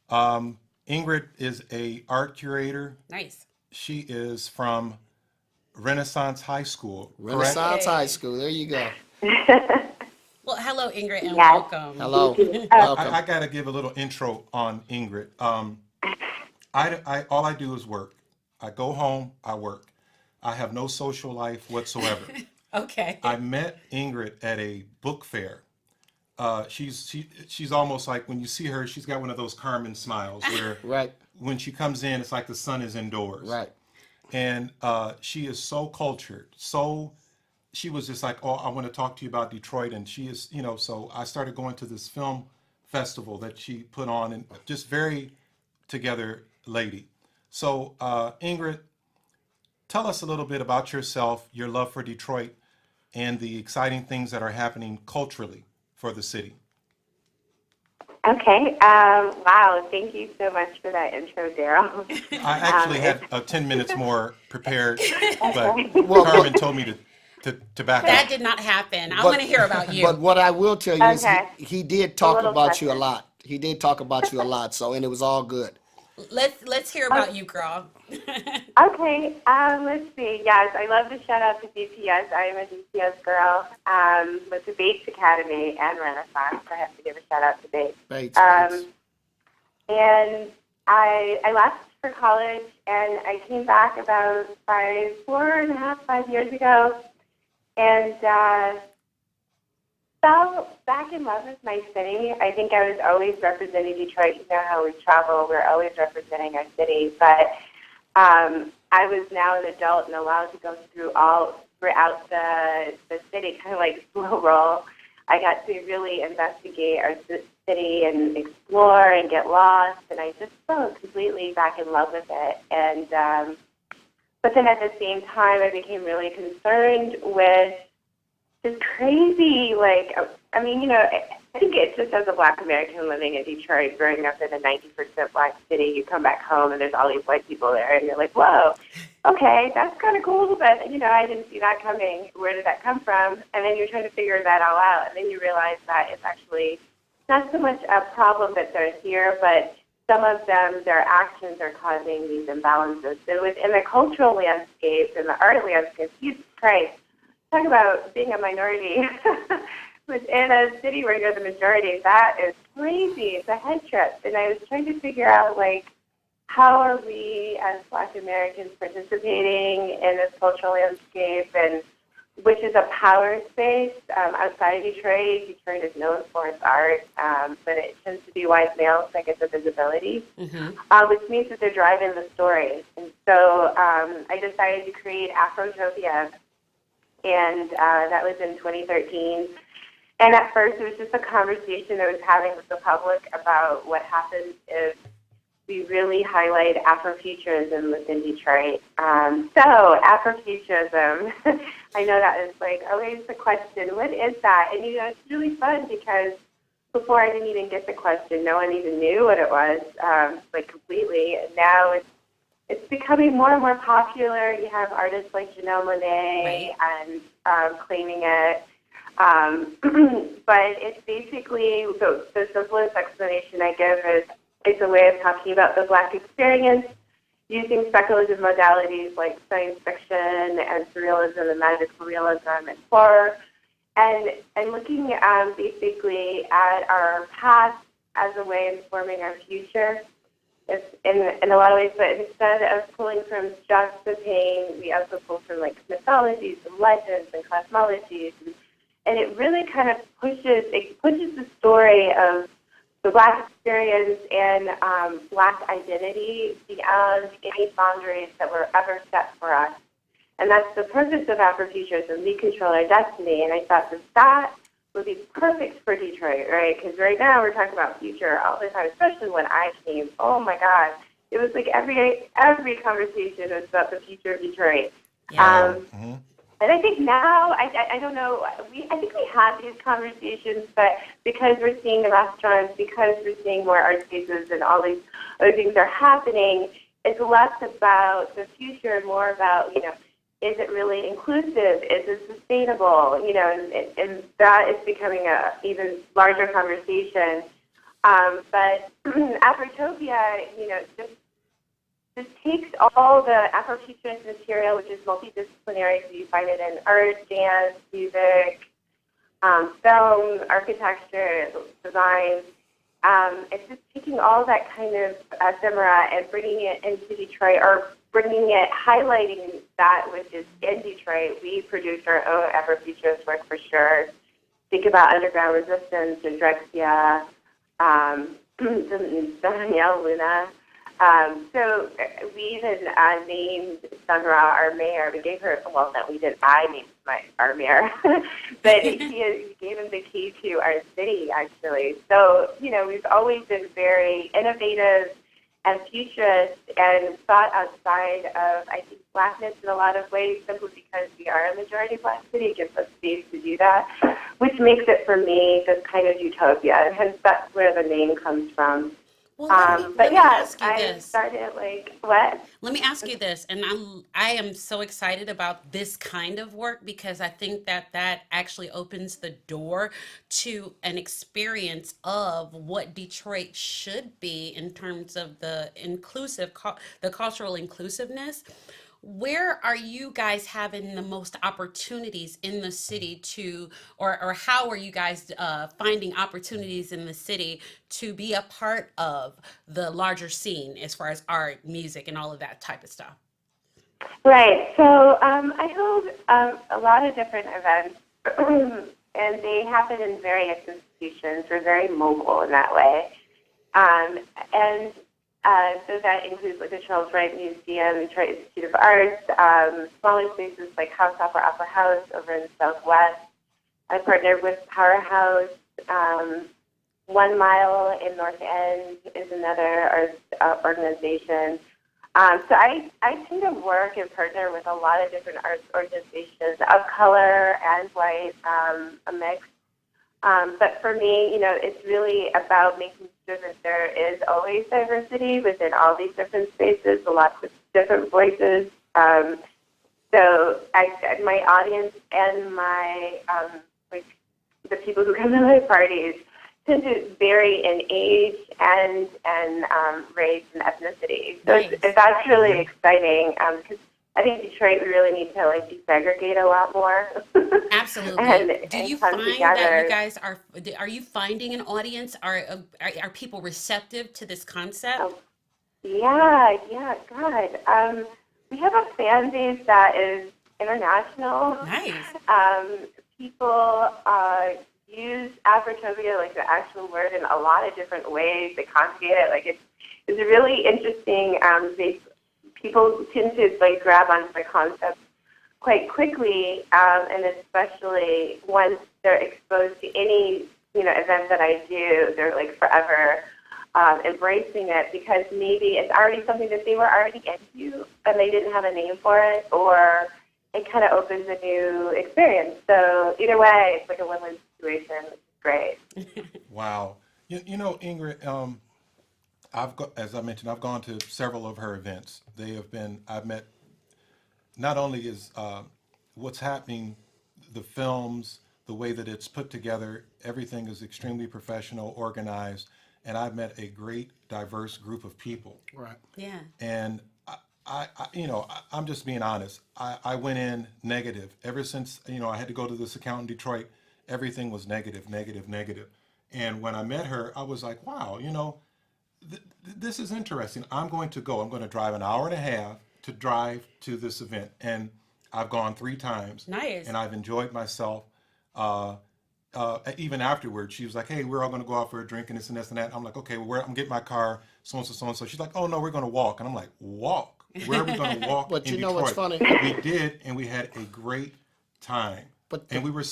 Ingrid is a art curator. Nice. She is from Renaissance High School. Correct? Renaissance High School. There you go. Well, hello, Ingrid, and Yes. welcome. Hello. I Welcome. got to give a little intro on Ingrid. I all I do is work. I go home, I work. I have no social life whatsoever. Okay. I met Ingrid at a book fair. She's almost like when you see her, she's got one of those Carmen smiles where Right. when she comes in, it's like the sun is indoors. Right. And she is so cultured. She was just like, oh, I want to talk to you about Detroit. And she is, so I started going to this film festival that she put on, and just very together lady. So Ingrid, tell us a little bit about yourself, your love for Detroit, and the exciting things that are happening culturally for the city. Okay. Wow. Thank you so much for that intro, Darryl. I actually had 10 minutes more prepared, but Well, Carmen told me to back That up. did not happen. I But- want to hear about you. But what I will tell you is Okay. he did talk little about you a pressure. lot. He did talk about you a lot. So, and it was all good. Let's hear about you, girl. Okay. Let's see. Yes, I love to shout out to DPS. I am a DPS girl with the Bates Academy and Renaissance. I have to give a shout out to Bates. Bates. And I left for college, and I came back about 5 years ago, and fell back in love with my city. I think I was always representing Detroit. You know how we travel, we're always representing our city. But I was now an adult and allowed to go throughout the city, kind of like slow roll. I got to really investigate our city and explore and get lost, and I just fell completely back in love with it. And but then at the same time, I became really concerned with this crazy, like, I mean, you know, I think it's just as a Black American living in Detroit, growing up in a 90% Black city, you come back home and there's all these white people there, and you're like, whoa, okay, that's kind of cool, but, you know, I didn't see that coming. Where did that come from? And then you're trying to figure that all out, and then you realize that it's actually not so much a problem that they're here, but some of them, their actions are causing these imbalances. So within the cultural landscape and the art landscape, Jesus Christ, talk about being a minority within a city where you're the majority. That is crazy. It's a head trip. And I was trying to figure out, like, how are we as Black Americans participating in this cultural landscape, and which is a power space outside of Detroit. Detroit is known for its art, but it tends to be white males that get the visibility, which means that they're driving the story. And so I decided to create Afrotopia, and that was in 2013. And at first, it was just a conversation that I was having with the public about what happens if we really highlight Afrofuturism within Detroit. So Afrofuturism, I know that is like always the question, what is that? And, you know, it's really fun because before I didn't even get the question, no one even knew what it was, like completely. And now it's becoming more and more popular. You have artists like Janelle Monáe and claiming it. But it's basically, the simplest explanation I give is it's a way of talking about the Black experience using speculative modalities like science fiction and surrealism and magical realism and horror, and looking basically at our past as a way of forming our future. It's in a lot of ways, but instead of pulling from just the pain, we also pull from like mythologies and legends and cosmologies, and it really kind of pushes the story of the Black experience and Black identity beyond any boundaries that were ever set for us. And that's the purpose of Afrofuturism, we control our destiny. And I thought that would be perfect for Detroit, right? Because right now we're talking about future all the time, especially when I came. Oh my God. It was like every conversation was about the future of Detroit. Yeah. And I think now, I don't know, I think we have these conversations, but because we're seeing the restaurants, because we're seeing more art spaces and all these other things are happening, it's less about the future and more about, you know, is it really inclusive? Is it sustainable? You know, and that is becoming a even larger conversation. But Afrotopia, you know, just takes all the Afrofuturist material, which is multidisciplinary, so you find it in art, dance, music, film, architecture, design. It's just taking all that kind of ephemera and bringing it into Detroit, or bringing it, highlighting that which is in Detroit. We produce our own Afrofuturist work for sure. Think about Underground Resistance, Drexia, Danielle Luna. So we even named Sandra our mayor. We gave her, well, no, we didn't. I named our mayor. But he gave him the key to our city, actually. So, you know, we've always been very innovative and futurist and thought outside of, I think, Blackness in a lot of ways, simply because we are a majority Black city. It gives us space to do that, which makes it, for me, this kind of utopia. And hence, that's where the name comes from. Well, But yeah, I started like, what? Let me ask you this, and I am so excited about this kind of work because I think that actually opens the door to an experience of what Detroit should be in terms of the the cultural inclusiveness. Where are you guys having the most opportunities in the city to, or how are you guys finding opportunities in the city to be a part of the larger scene as far as art, music, and all of that type of stuff? Right. So I hold a lot of different events, and they happen in various institutions. We're very mobile in that way. And So that includes like the Charles Wright Museum, Detroit Institute of Arts, smaller spaces like House Opera House over in the Southwest. I partnered with Powerhouse. 1 Mile in North End is another organization. So I tend to work and partner with a lot of different arts organizations of color and white, a mix. But for me, it's really about making sure that there is always diversity within all these different spaces, lots of different voices. So my audience and my the people who come to my parties tend to vary in age and race and ethnicity. So Nice. that's really exciting because I think Detroit, we really need to desegregate a lot more. Absolutely. Do you come find together. that you guys are you finding an audience? Are people receptive to this concept? Yeah, God. We have a fan base that is international. Nice. People use Afrotopia, like the actual word, in a lot of different ways. They conjugate it. Like it's really interesting. People tend to grab onto the concept quite quickly, and especially once they're exposed to any event that I do, they're forever embracing it because maybe it's already something that they were already into and they didn't have a name for it, or it kind of opens a new experience. So either way, it's like a win-win situation, which is great. Wow. Ingrid, as I mentioned, I've gone to several of her events. I've met, not only is what's happening, the films, the way that it's put together, everything is extremely professional, organized, and I've met a great, diverse group of people. Right. Yeah. And I'm just being honest. I went in negative. Ever since, I had to go to this account in Detroit, everything was negative. And when I met her, I was like, wow, this is interesting. I'm going to go. I'm going to drive an hour and a half to drive to this event. And I've gone 3 times. Nice. And I've enjoyed myself. Even afterwards, she was like, hey, we're all going to go out for a drink and this and this and that. I'm like, okay, well, I'm getting my car, so-and-so, so-and-so. She's like, oh, no, we're going to walk. And I'm like, walk? Where are we going to walk But in you know Detroit? what's funny? We did, and we had a great time. And we were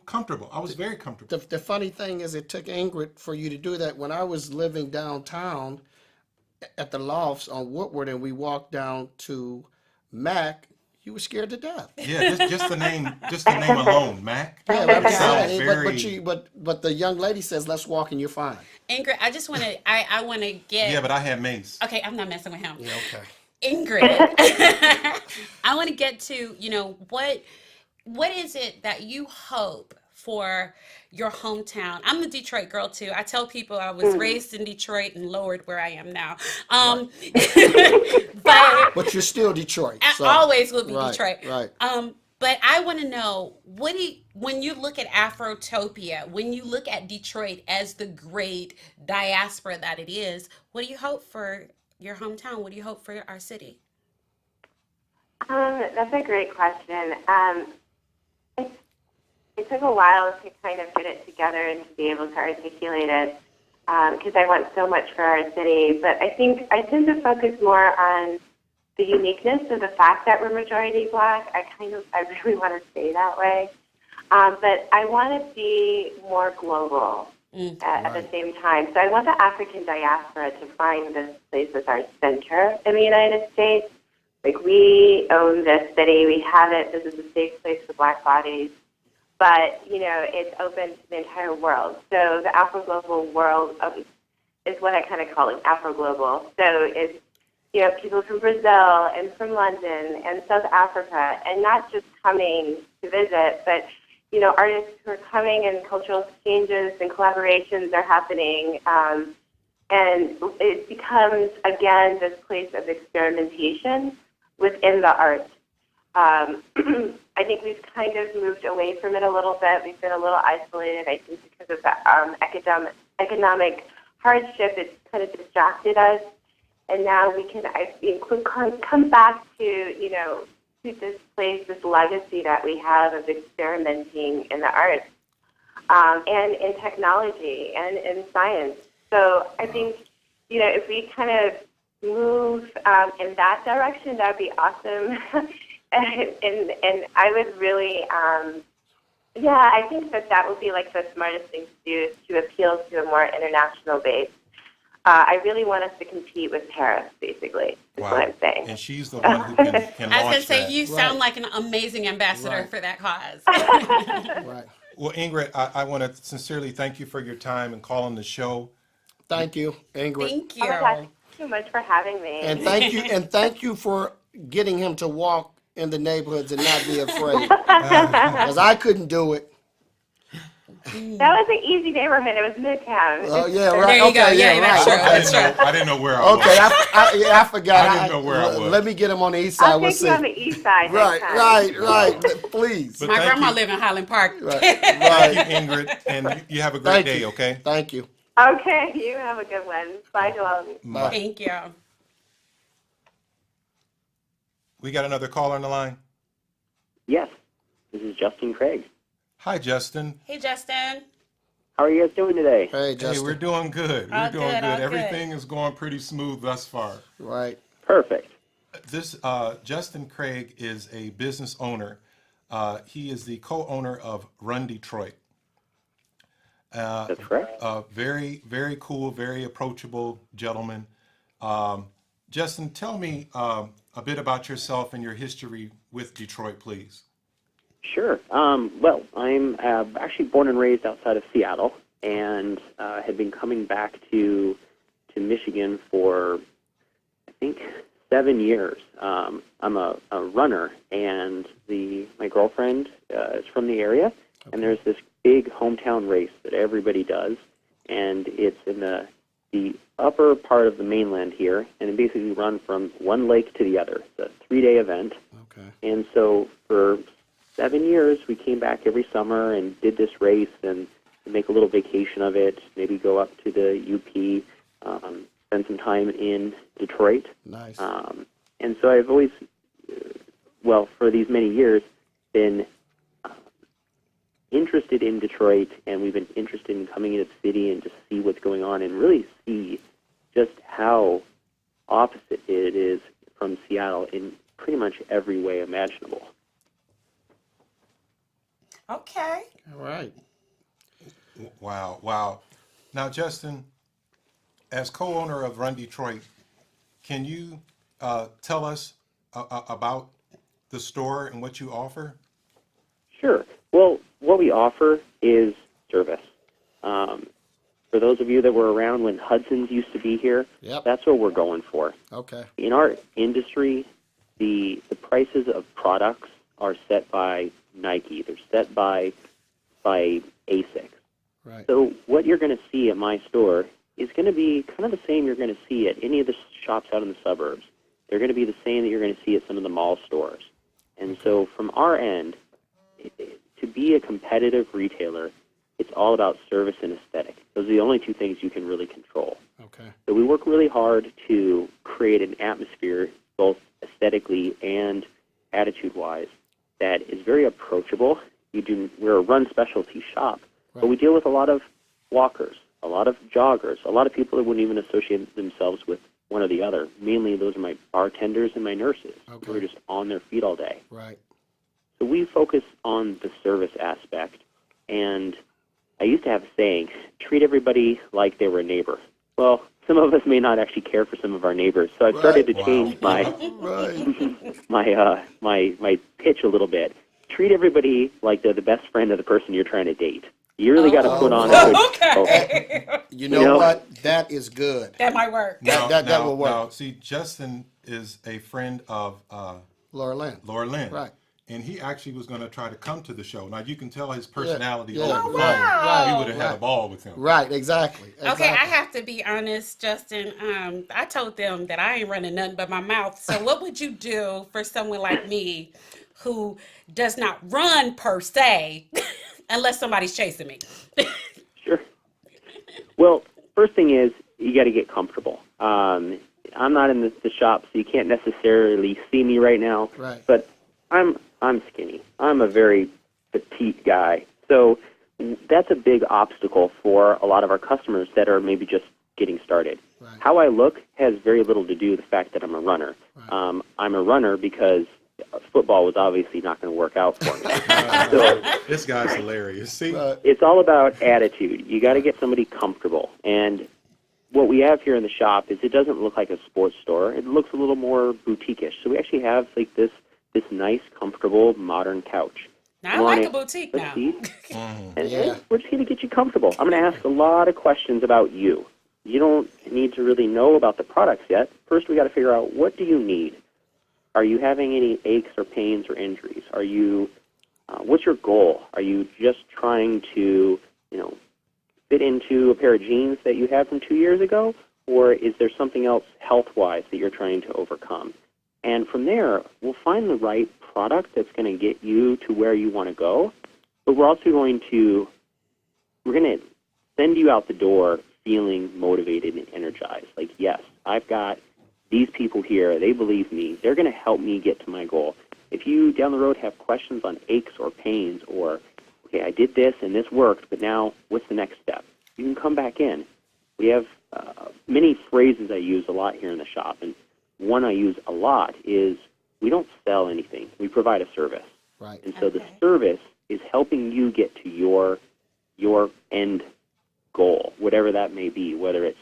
comfortable. I was very comfortable. The funny thing is, it took Ingrid for you to do that. When I was living downtown at the lofts on Woodward, and we walked down to Mac, you were scared to death. Yeah, just the name alone, Mac. Yeah, but, Sounds very. but the young lady says, "Let's walk," and you're fine. Ingrid, I just want to, I want to get. Yeah, but I had Mace. Okay, I'm not messing with him. Yeah, okay. Ingrid, I want to get to, what is it that you hope for your hometown? I'm a Detroit girl too. I tell people I was raised in Detroit and lowered where I am now. But you're still Detroit. I always will be Right, Detroit. right. But I want to know, when you look at Afrotopia, when you look at Detroit as the great diaspora that it is, what do you hope for your hometown? What do you hope for our city? That's a great question. It took a while to kind of get it together and to be able to articulate it because I want so much for our city. But I think I tend to focus more on the uniqueness of the fact that we're majority Black. I really want to stay that way. But I want to be more global at the same time. So I want the African diaspora to find this place as our center in the United States. Like, we own this city. We have it. This is a safe place for Black bodies. But, it's open to the entire world. So the Afro-global world is what I kind of call Afro-global. So it's, people from Brazil and from London and South Africa, and not just coming to visit, but, artists who are coming and cultural exchanges and collaborations are happening. And it becomes, again, this place of experimentation within the arts. I think we've kind of moved away from it a little bit. We've been a little isolated, I think, because of the economic hardship. It's kind of distracted us. And now we can, come back to, to this place, this legacy that we have of experimenting in the arts and in technology and in science. So I think if we kind of move in that direction, that would be awesome. and I would really, I think that would be like the smartest thing to do, is to appeal to a more international base. I really want us to compete with Paris, basically, is what I'm saying. And she's the one who can launch that. I was going to say, you sound Right. like an amazing ambassador Right. for that cause. Right. Well, Ingrid, I want to sincerely thank you for your time and calling the show. Thank you, Ingrid. Thank Oh you. my gosh, thank you so much for having me. And thank you for getting him to walk in the neighborhoods and not be afraid. Because I couldn't do it. That was an easy neighborhood. It was Midtown. Oh, yeah, There right. you go. Okay, Yeah, that's right. true. Okay. That's true. I didn't know where I was. Okay, I forgot. I didn't know where I was. Let me get him on the east side. I'll We'll take you see. on the east side Right, next time. right. Please. But My thank grandma you. lived in Highland Park. Right, Thank right. you, Ingrid, and you have a great Thank day, you. okay? Thank you. Okay, you have a good one. Bye to all of you. Bye. Thank you. We got another caller on the line. Yes, this is Justin Craig. Hi, Justin. Hey, Justin. How are you guys doing today? Hey, Hey, Justin. we're doing good. We're All doing good, good. all good. Everything is going pretty smooth thus far. Right. Perfect. This Justin Craig is a business owner. He is the co-owner of Run-Detroit. That's correct. Very, very cool, very approachable gentleman. Justin, tell me a bit about yourself and your history with Detroit, please. Sure. Well, I'm actually born and raised outside of Seattle, and had been coming back to Michigan for, I think, 7 years. I'm a runner, and my girlfriend is from the area, and there's this big hometown race that everybody does, and it's in the upper part of the mainland here, and it basically run from one lake to the other. It's a 3-day event. Okay. And so for 7 years, we came back every summer and did this race and make a little vacation of it, maybe go up to the UP, spend some time in Detroit. Nice. And so I've always, for these many years, been interested in Detroit, and we've been interested in coming into the city and just see what's going on and really see just how opposite it is from Seattle in pretty much every way imaginable. Okay. All right. Wow. Now, Justin, as co-owner of Run-Detroit, can you tell us about the store and what you offer? Sure. Well, what we offer is service. For those of you that were around when Hudson's used to be here, Yep. that's what we're going for. Okay. In our industry, the prices of products are set by Nike. They're set by ASICS. Right. So what you're going to see at my store is going to be kind of the same you're going to see at any of the shops out in the suburbs. They're going to be the same that you're going to see at some of the mall stores. And so from our end, to be a competitive retailer, it's all about service and aesthetic. Those are the only two things you can really control. Okay. So we work really hard to create an atmosphere, both aesthetically and attitude-wise, that is very approachable. We're a run specialty shop, but we deal with a lot of walkers, a lot of joggers, a lot of people that wouldn't even associate themselves with one or the other. Mainly those are my bartenders and my nurses who are just on their feet all day. Right. So we focus on the service aspect, and I used to have a saying, treat everybody like they were a neighbor. Well, some of us may not actually care for some of our neighbors, so I've started to change Right. my pitch a little bit. Treat everybody like they're the best friend of the person you're trying to date. You really got to put on a good Okay. You know what? That is good. That might work. That will work. Now, see, Justin is a friend of Laura Lynn. Laura Lynn. Right. And he actually was going to try to come to the show. Now, you can tell his personality Yeah. over the phone. Right. We would have had a ball with him. Right. Exactly. Okay, I have to be honest, Justin. I told them that I ain't running nothing but my mouth. So what would you do for someone like me who does not run per se unless somebody's chasing me? Sure. Well, first thing is you got to get comfortable. I'm not in the shop, so you can't necessarily see me right now. Right. But I'm skinny. I'm a very petite guy. So that's a big obstacle for a lot of our customers that are maybe just getting started. Right. How I look has very little to do with the fact that I'm a runner. Right. I'm a runner because football was obviously not going to work out for me. So This guy's hilarious. See? it's all about attitude. You got to get somebody comfortable. And what we have here in the shop is it doesn't look like a sports store. It looks a little more boutique-ish. So we actually have like this nice, comfortable, modern couch. Now, I like a boutique a now. seat, and Yeah. we're just going to get you comfortable. I'm going to ask a lot of questions about you. You don't need to really know about the products yet. First, we got to figure out, what do you need? Are you having any aches or pains or injuries? Are you, what's your goal? Are you just trying to, fit into a pair of jeans that you had from 2 years ago? Or is there something else health-wise that you're trying to overcome? And from there, we'll find the right product that's going to get you to where you want to go. But we're also going to send you out the door feeling motivated and energized. Like, yes, I've got these people here. They believe me. They're going to help me get to my goal. If you down the road have questions on aches or pains or, okay, I did this and this worked, but now what's the next step? You can come back in. We have many phrases I use a lot here in the shop, and one I use a lot is, we don't sell anything. We provide a service. Right. And so the service is helping you get to your end goal, whatever that may be, whether it's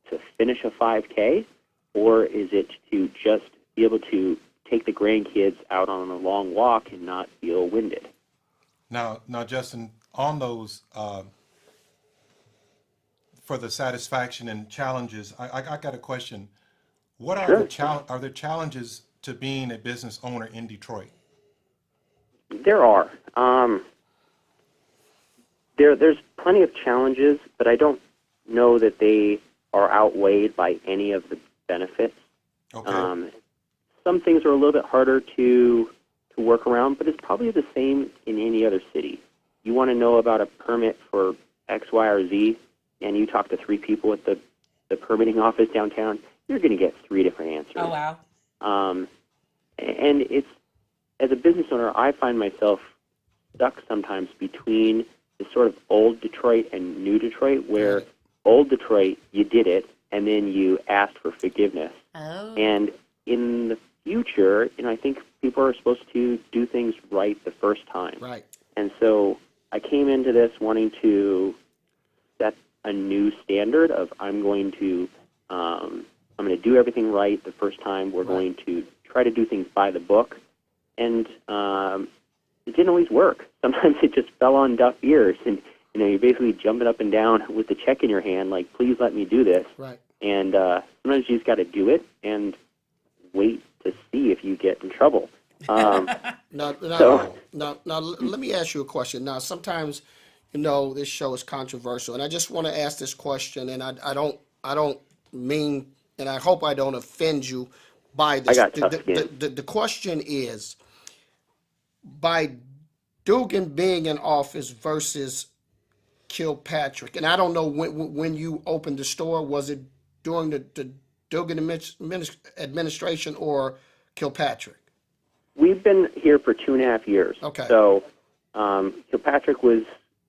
to finish a 5K or is it to just be able to take the grandkids out on a long walk and not feel winded. Now, Justin, on those, for the satisfaction and challenges, I got a question. What are are there challenges to being a business owner in Detroit? There are. There's plenty of challenges, but I don't know that they are outweighed by any of the benefits. Okay. Some things are a little bit harder to work around, but it's probably the same in any other city. You want to know about a permit for X, Y, or Z, and you talk to 3 people at the permitting office downtown, you're going to get 3 different answers. Oh, wow. And it's, as a business owner, I find myself stuck sometimes between the sort of old Detroit and new Detroit, where old Detroit, you did it, and then you asked for forgiveness. Oh. And in the future, I think people are supposed to do things right the first time. Right. And so I came into this wanting to set a new standard of I'm going to do everything right the first time. We're going to try to do things by the book. And it didn't always work. Sometimes it just fell on deaf ears. And, you're basically jumping up and down with the check in your hand, like, please let me do this. Right. And sometimes you just got to do it and wait to see if you get in trouble. Now, let me ask you a question. Now, sometimes, this show is controversial, and I just want to ask this question, and I don't mean, and I hope I don't offend you by this. I got tough skin. The question is, by Dugan being in office versus Kilpatrick, and I don't know when you opened the store, was it during the Dugan administration or Kilpatrick? We've been here for 2.5 years. Okay. So Kilpatrick was,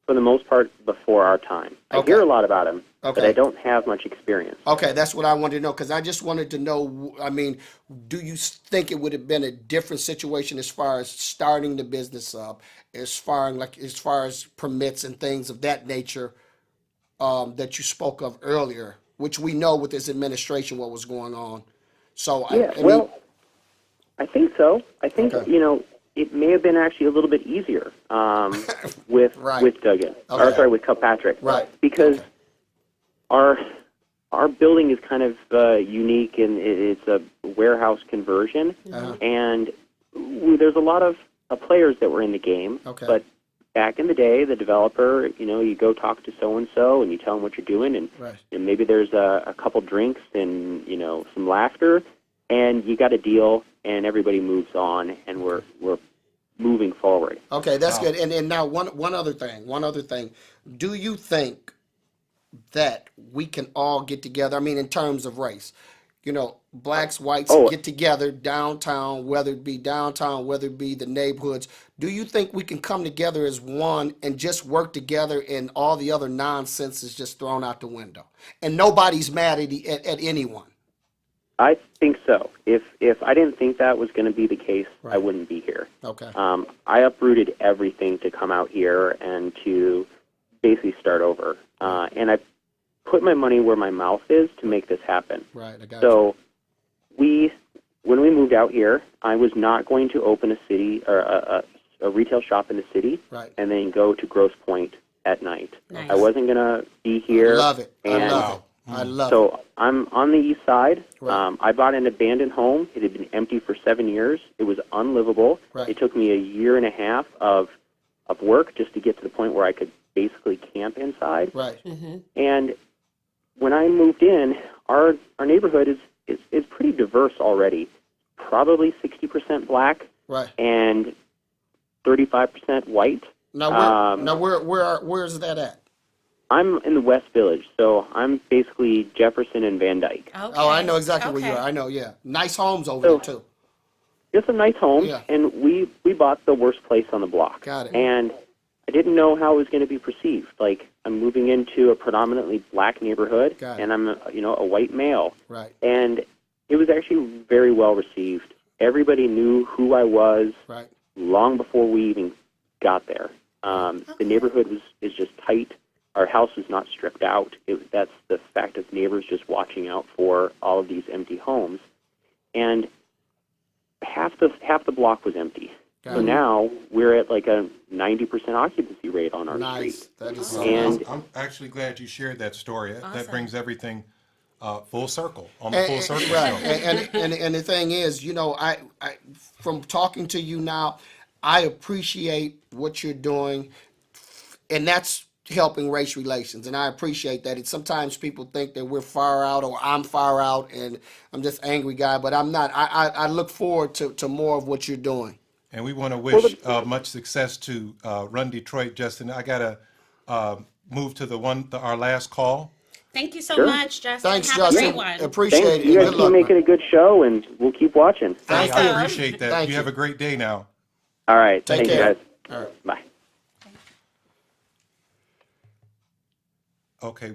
for the most part, before our time. I hear a lot about him, but I don't have much experience. Okay, that's what I wanted to know, because I just wanted to know, do you think it would have been a different situation as far as starting the business up, as far as permits and things of that nature that you spoke of earlier, which we know with this administration what was going on. So I think so. I think, it may have been actually a little bit easier with Duggan, with Kilpatrick. Right. Because our building is kind of unique, and it's a warehouse conversion, and there's a lot of players that were in the game. Okay. But back in the day, the developer, you go talk to so-and-so, and you tell them what you're doing, and maybe there's a couple drinks and, some laughter, and you got a deal, and everybody moves on, and we're moving forward. Okay, that's good. And now one other thing. Do you think that we can all get together? In terms of race, you know, blacks, whites Oh. get together downtown, whether it be downtown, whether it be the neighborhoods. Do you think we can come together as one and just work together and all the other nonsense is just thrown out the window? And nobody's mad at anyone. I think so. If I didn't think that was going to be the case, I Right. wouldn't be here. Okay. I uprooted everything to come out here and to basically start over. And I put my money where my mouth is to make this happen. Right, I got So when we moved out here, I was not going to open a city or a retail shop in the city Right. and then go to Grosse Pointe at night. Nice. I wasn't going to be you. here. Love it. I and love it. I love it. So I'm on the east side. Right. I bought an abandoned home. It had been empty for 7 years. It was unlivable. Right. It took me a year and a half of work just to get to the point where I could basically camp inside. Right. And when I moved in, our neighborhood is pretty diverse already. Probably 60% black Right. and 35% white. Now, where's that at? I'm in the West Village, so I'm basically Jefferson and Van Dyke. Okay. Oh, I know exactly where you Okay. are. I know, yeah. Nice homes over So- there, too. Just some nice homes, Yeah. and we bought the worst place on the block. Got it. And I didn't know how it was going to be perceived. Like, I'm moving into a predominantly black neighborhood, Got it. and I'm a white male. Right. And it was actually very well received. Everybody knew who I was Right. long before we even got there. The neighborhood is just tight. Our house was not stripped out. That's the fact of neighbors just watching out for all of these empty homes. And half the block was empty. Got So it. now we're at like a 90% occupancy rate on our Nice. street. That is So so And- I'm actually glad you shared that story. That Awesome. brings everything full circle on the full circle right. show. And the thing is, you know, I from talking to you now, I appreciate what you're doing, and that's helping race relations, and I appreciate that. Sometimes people think that we're far out or I'm far out and I'm just angry guy, but I'm not. I look forward to more of what you're doing. And we want to wish much success to Run Detroit, Justin. I gotta move to our last call. Thank you so Sure. much, Justin. Thanks, Have Justin. a great one. Appreciate Thanks. it. You guys Good keep luck, making man. a good show, and we'll keep watching. Hey, I Awesome. appreciate that. Thank You you. have a great day now. All right. Take Thank you, care. guys. All right. Bye. Okay.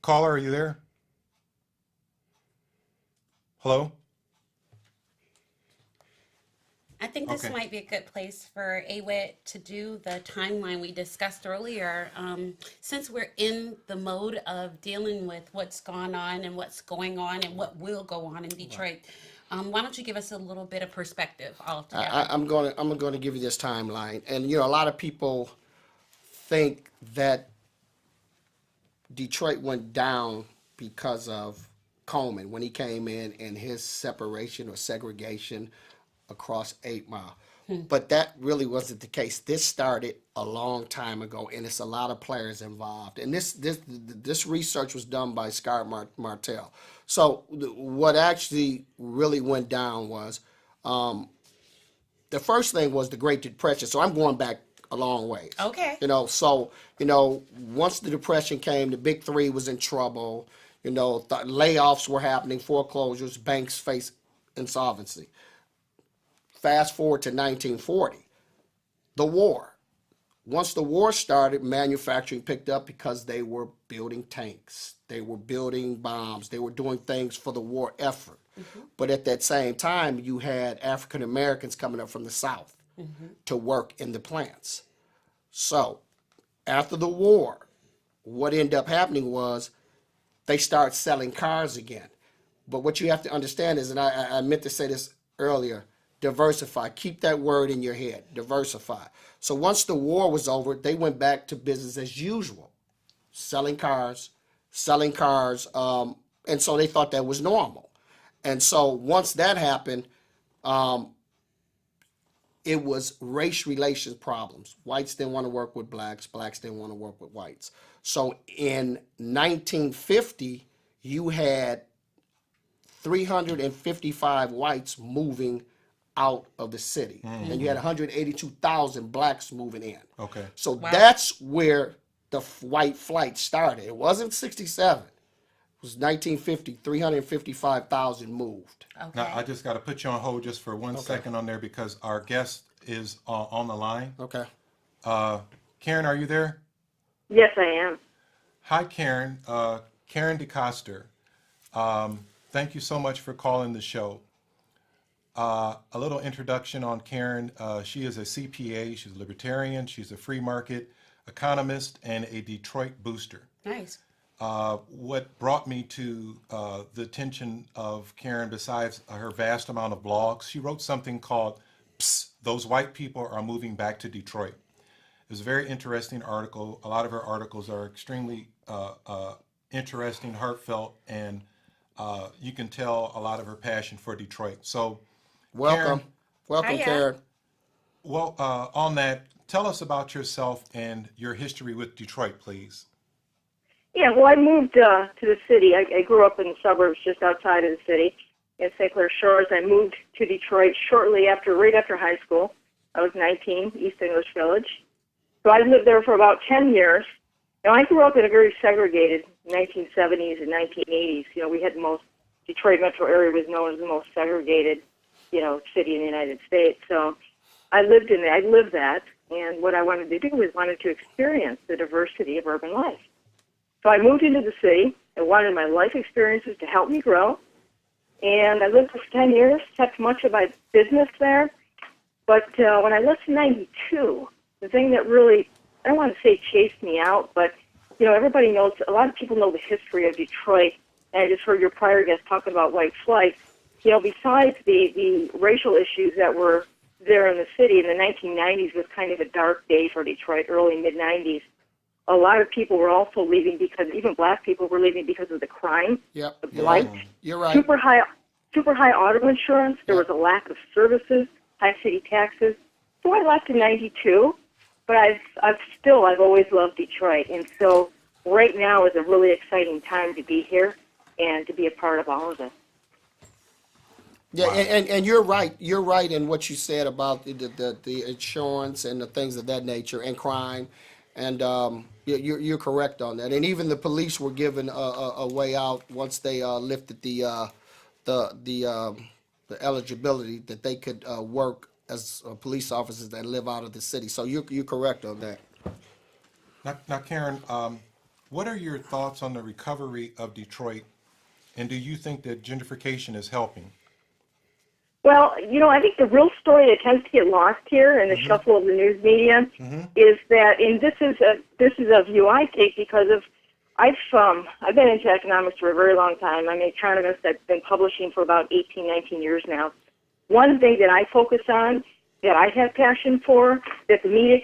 Caller, are you there? Hello? I think this Okay. might be a good place for AWIT to do the timeline we discussed earlier. Since we're in the mode of dealing with what's gone on and what's going on and what will go on in Detroit, why don't you give us a little bit of perspective altogether? I'm going to give you this timeline, and you know, a lot of people think that Detroit went down because of Coleman when he came in and his separation or segregation across 8 Mile. But that really wasn't the case. This started a long time ago, and it's a lot of players involved. And this research was done by Scott Martell. So what actually really went down was the first thing was the Great Depression. So I'm going back a long ways. Okay. You know, so, you know, once the Depression came, the Big Three was in trouble. You know, layoffs were happening, foreclosures, banks faced insolvency. Fast forward to 1940, the war. Once the war started, manufacturing picked up because they were building tanks. They were building bombs. They were doing things for the war effort. But at that same time, you had African Americans coming up from the South to work in the plants. So after the war, what ended up happening was they started selling cars again. But what you have to understand is, and I meant to say this earlier, diversify. Keep that word in your head, diversify. So once the war was over, they went back to business as usual, selling cars, and so they thought that was normal. And so once that happened, it was race relations problems. Whites didn't want to work with blacks, blacks didn't want to work with whites. So in 1950, you had 355 whites moving out of the city. And you had 182,000 blacks moving in. Okay. So that's where the white flight started. It wasn't 67. was 1950, 355,000 moved. Okay. Now, I just got to put you on hold just for 1 second on there because our guest is on the line. Okay. Karen, are you there? Yes, I am. Hi, Karen. Karen DeCoster. Thank you so much for calling the show. A little introduction on Karen. She is a CPA. She's a libertarian. She's a free market economist and a Detroit booster. Nice. What brought me to the attention of Karen, besides her vast amount of blogs, she wrote something called Psst, Those White People Are Moving Back to Detroit. It was a very interesting article. A lot of her articles are extremely interesting, heartfelt, and you can tell a lot of her passion for Detroit. So, Welcome. Karen, Welcome, Hiya. Karen. well, on that, tell us about yourself and your history with Detroit, please. Yeah, well, I moved to the city. I grew up in the suburbs just outside of the city in St. Clair Shores. I moved to Detroit right after high school. I was 19, East English Village. So I lived there for about 10 years. Now, I grew up in a very segregated 1970s and 1980s. You know, we had the most, Detroit metro area was known as the most segregated, city in the United States. So I lived that. And what I wanted to do was to experience the diversity of urban life. So I moved into the city. I wanted my life experiences to help me grow. And I lived there for 10 years, kept much of my business there. But when I left in 92, the thing that really, I don't want to say chased me out, but, everybody knows, a lot of people know the history of Detroit. And I just heard your prior guest talking about white flight. Besides the racial issues that were there in the city in the 1990s was kind of a dark day for Detroit, early mid-90s. A lot of people were also leaving because, even black people were leaving because of the crime, Yep. the blight, You're right. super high auto insurance. There was a lack of services, high city taxes. So I left in 92, but I've always loved Detroit. And so right now is a really exciting time to be here and to be a part of all of it. Yeah, and you're right. You're right in what you said about the insurance and the things of that nature and crime, and you're correct on that. And even the police were given a way out once they lifted the eligibility that they could work as police officers that live out of the city. So you're correct on that. Now, Karen, what are your thoughts on the recovery of Detroit, and do you think that gentrification is helping? Well, I think the real story that tends to get lost here in the shuffle of the news media is that, and this is a view I take because of I've been into economics for a very long time. I'm an economist. I've been publishing for about 18, 19 years now. One thing that I focus on, that I have passion for, that the media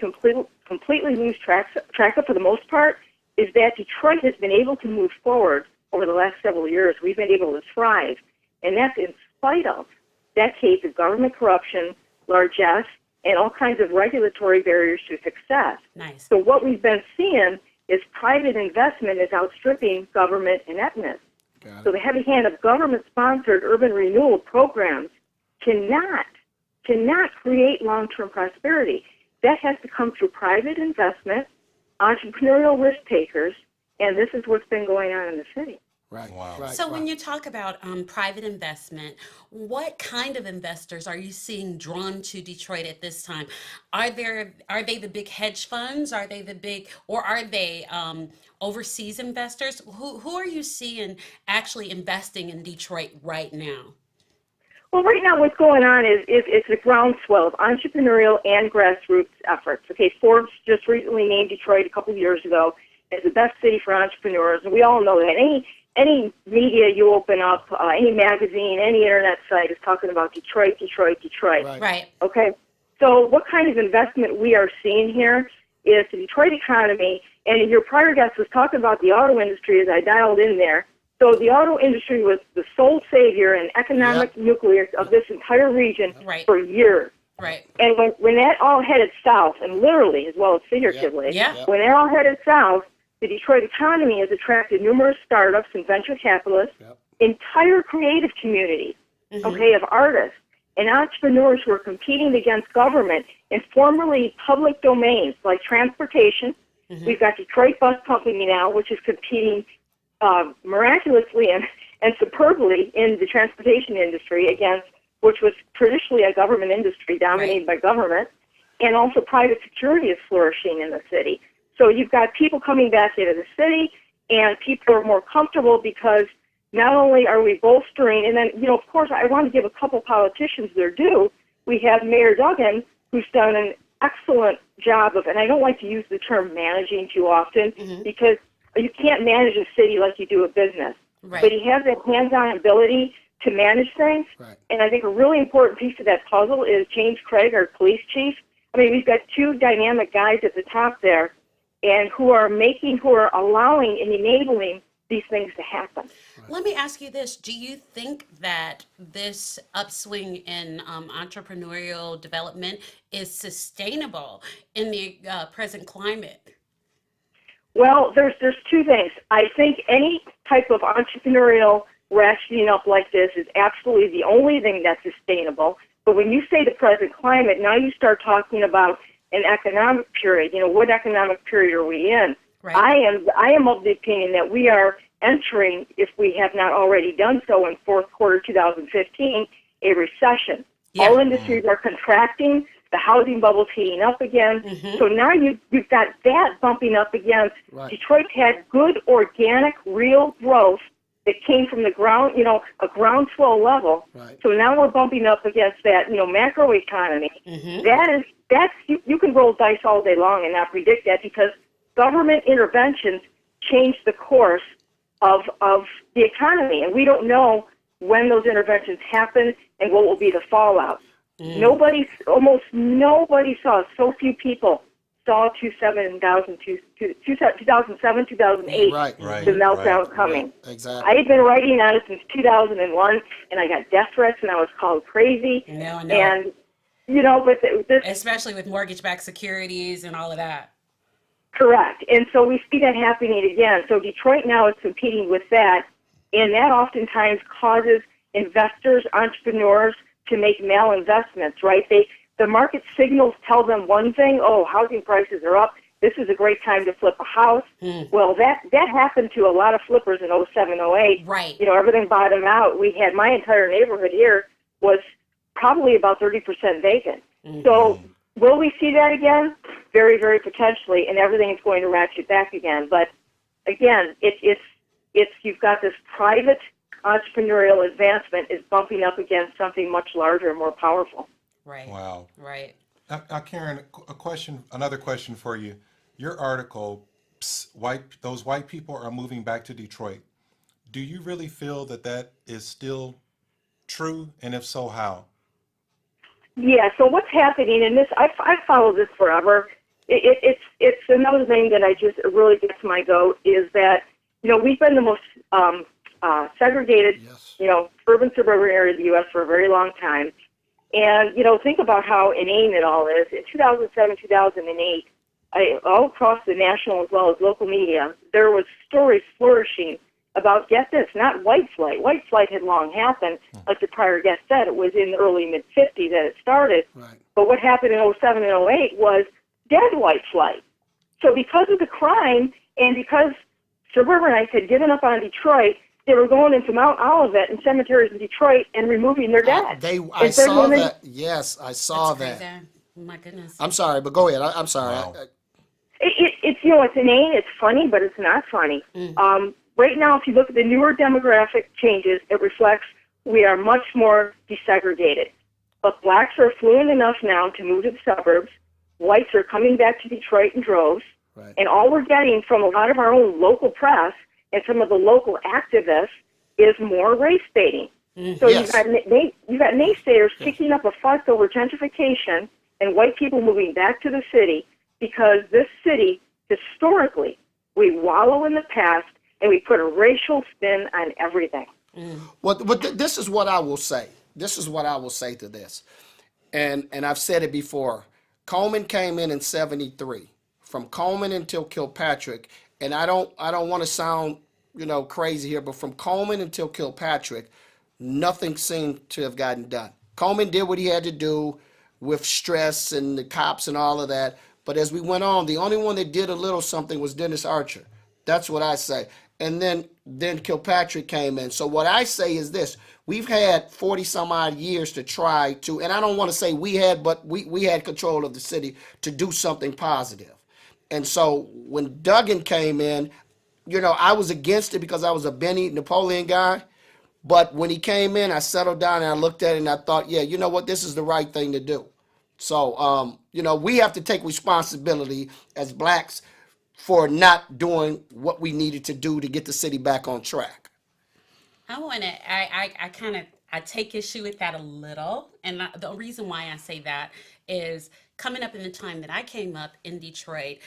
completely lose track of for the most part, is that Detroit has been able to move forward over the last several years. We've been able to thrive, and that's in spite of decades of government corruption, largesse, and all kinds of regulatory barriers to success. Nice. So what we've been seeing is private investment is outstripping government ineptness. So the heavy hand of government-sponsored urban renewal programs cannot create long-term prosperity. That has to come through private investment, entrepreneurial risk takers, and this is what's been going on in the city. Right. Wow. Right. So when you talk about private investment, what kind of investors are you seeing drawn to Detroit at this time? Are they the big hedge funds? Are they overseas investors? Who are you seeing actually investing in Detroit right now? Well, right now what's going on is it's a groundswell of entrepreneurial and grassroots efforts. Okay, Forbes just recently named Detroit a couple of years ago as the best city for entrepreneurs, and we all know that. Any media you open up, any magazine, any internet site is talking about Detroit. Right. Okay, so what kind of investment we are seeing here is the Detroit economy, and your prior guest was talking about the auto industry as I dialed in there. So the auto industry was the sole savior and economic nucleus of this entire region for years. Right. And when that all headed south, and literally as well as figuratively, when they're all headed south, the Detroit economy has attracted numerous startups and venture capitalists, entire creative communities, of artists and entrepreneurs who are competing against government in formerly public domains like transportation. We've got Detroit Bus Company now, which is competing miraculously and superbly in the transportation industry against, which was traditionally a government industry dominated by government, and also private security is flourishing in the city. So you've got people coming back into the city, and people are more comfortable because not only are we bolstering, and then, of course, I want to give a couple politicians their due. We have Mayor Duggan, who's done an excellent job of, and I don't like to use the term managing too often, because you can't manage a city like you do a business. Right. But he has that hands-on ability to manage things. Right. And I think a really important piece of that puzzle is James Craig, our police chief. I mean, we've got two dynamic guys at the top there, and who are allowing and enabling these things to happen. Right. Let me ask you this. Do you think that this upswing in entrepreneurial development is sustainable in the present climate? Well, there's two things. I think any type of entrepreneurial ratcheting up like this is absolutely the only thing that's sustainable. But when you say the present climate, now you start talking about an economic period. What economic period are we in? Right. I am of the opinion that we are entering, if we have not already done so in fourth quarter 2015, a recession. Yeah. All industries are contracting. The housing bubble's heating up again. So now you've got that bumping up against. Right. Detroit had good, organic, real growth that came from the ground, a groundswell level. Right. So now we're bumping up against that, macro economy. That's you can roll dice all day long and not predict that, because government interventions change the course of the economy, and we don't know when those interventions happen and what will be the fallout. Almost nobody saw, so few people saw 2007, 2008, the meltdown coming. Exactly. I had been writing on it since 2001, and I got death threats, and I was called crazy. No. And, but this... Especially with mortgage-backed securities and all of that. Correct. And so we see that happening again. So Detroit now is competing with that, and that oftentimes causes investors, entrepreneurs, to make malinvestments, right? The market signals tell them one thing: housing prices are up. This is a great time to flip a house. Well, that happened to a lot of flippers in 07, 08. Right. Everything bottomed out. We had, my entire neighborhood here was probably about 30% vacant. So will we see that again? Very, very potentially, and everything is going to ratchet back again. But again, it's you've got this private entrepreneurial advancement is bumping up against something much larger and more powerful. Right. Wow. Right. Now, Karen, another question for you. Your article, those white people are moving back to Detroit. Do you really feel that is still true? And if so, how? Yeah, so what's happening, and this, I've followed this forever. It's another thing that I just really gets my goat, is that, we've been the most segregated, urban suburban area of the U.S. for a very long time. And, think about how inane it all is. In 2007, 2008, all across the national as well as local media, there was stories flourishing about, get this, not white flight. White flight had long happened. Like the prior guest said, it was in the early mid-50s that it started. Right. But what happened in 07 and 08 was dead white flight. So because of the crime and because suburbanites had given up on Detroit, they were going into Mount Olivet and cemeteries in Detroit and removing their dead. I saw that. Yes, I saw that. Oh, my goodness. I'm sorry, but go ahead. I'm sorry. Wow. It's inane, it's funny, but it's not funny. Right now, if you look at the newer demographic changes, it reflects we are much more desegregated. But blacks are affluent enough now to move to the suburbs. Whites are coming back to Detroit in droves. Right. And all we're getting from a lot of our own local press and some of the local activists is more race baiting. So you've got naysayers kicking up a fuss over gentrification and white people moving back to the city, because this city, historically, we wallow in the past and we put a racial spin on everything. Well, this is what I will say. This is what I will say to this. And I've said it before. Coleman came in 73. From Coleman until Kilpatrick, and I don't want to sound, crazy here, but from Coleman until Kilpatrick, nothing seemed to have gotten done. Coleman did what he had to do with stress and the cops and all of that. But as we went on, the only one that did a little something was Dennis Archer. That's what I say. And then Kilpatrick came in. So what I say is this: we've had 40 some odd years to try to, and I don't want to say we had, but we had control of the city to do something positive. And so when Duggan came in, I was against it because I was a Benny Napoleon guy. But when he came in, I settled down and I looked at it and I thought, yeah, you know what, this is the right thing to do. So, we have to take responsibility as blacks for not doing what we needed to do to get the city back on track. I take issue with that a little. And the reason why I say that is coming up in the time that I came up in Detroit,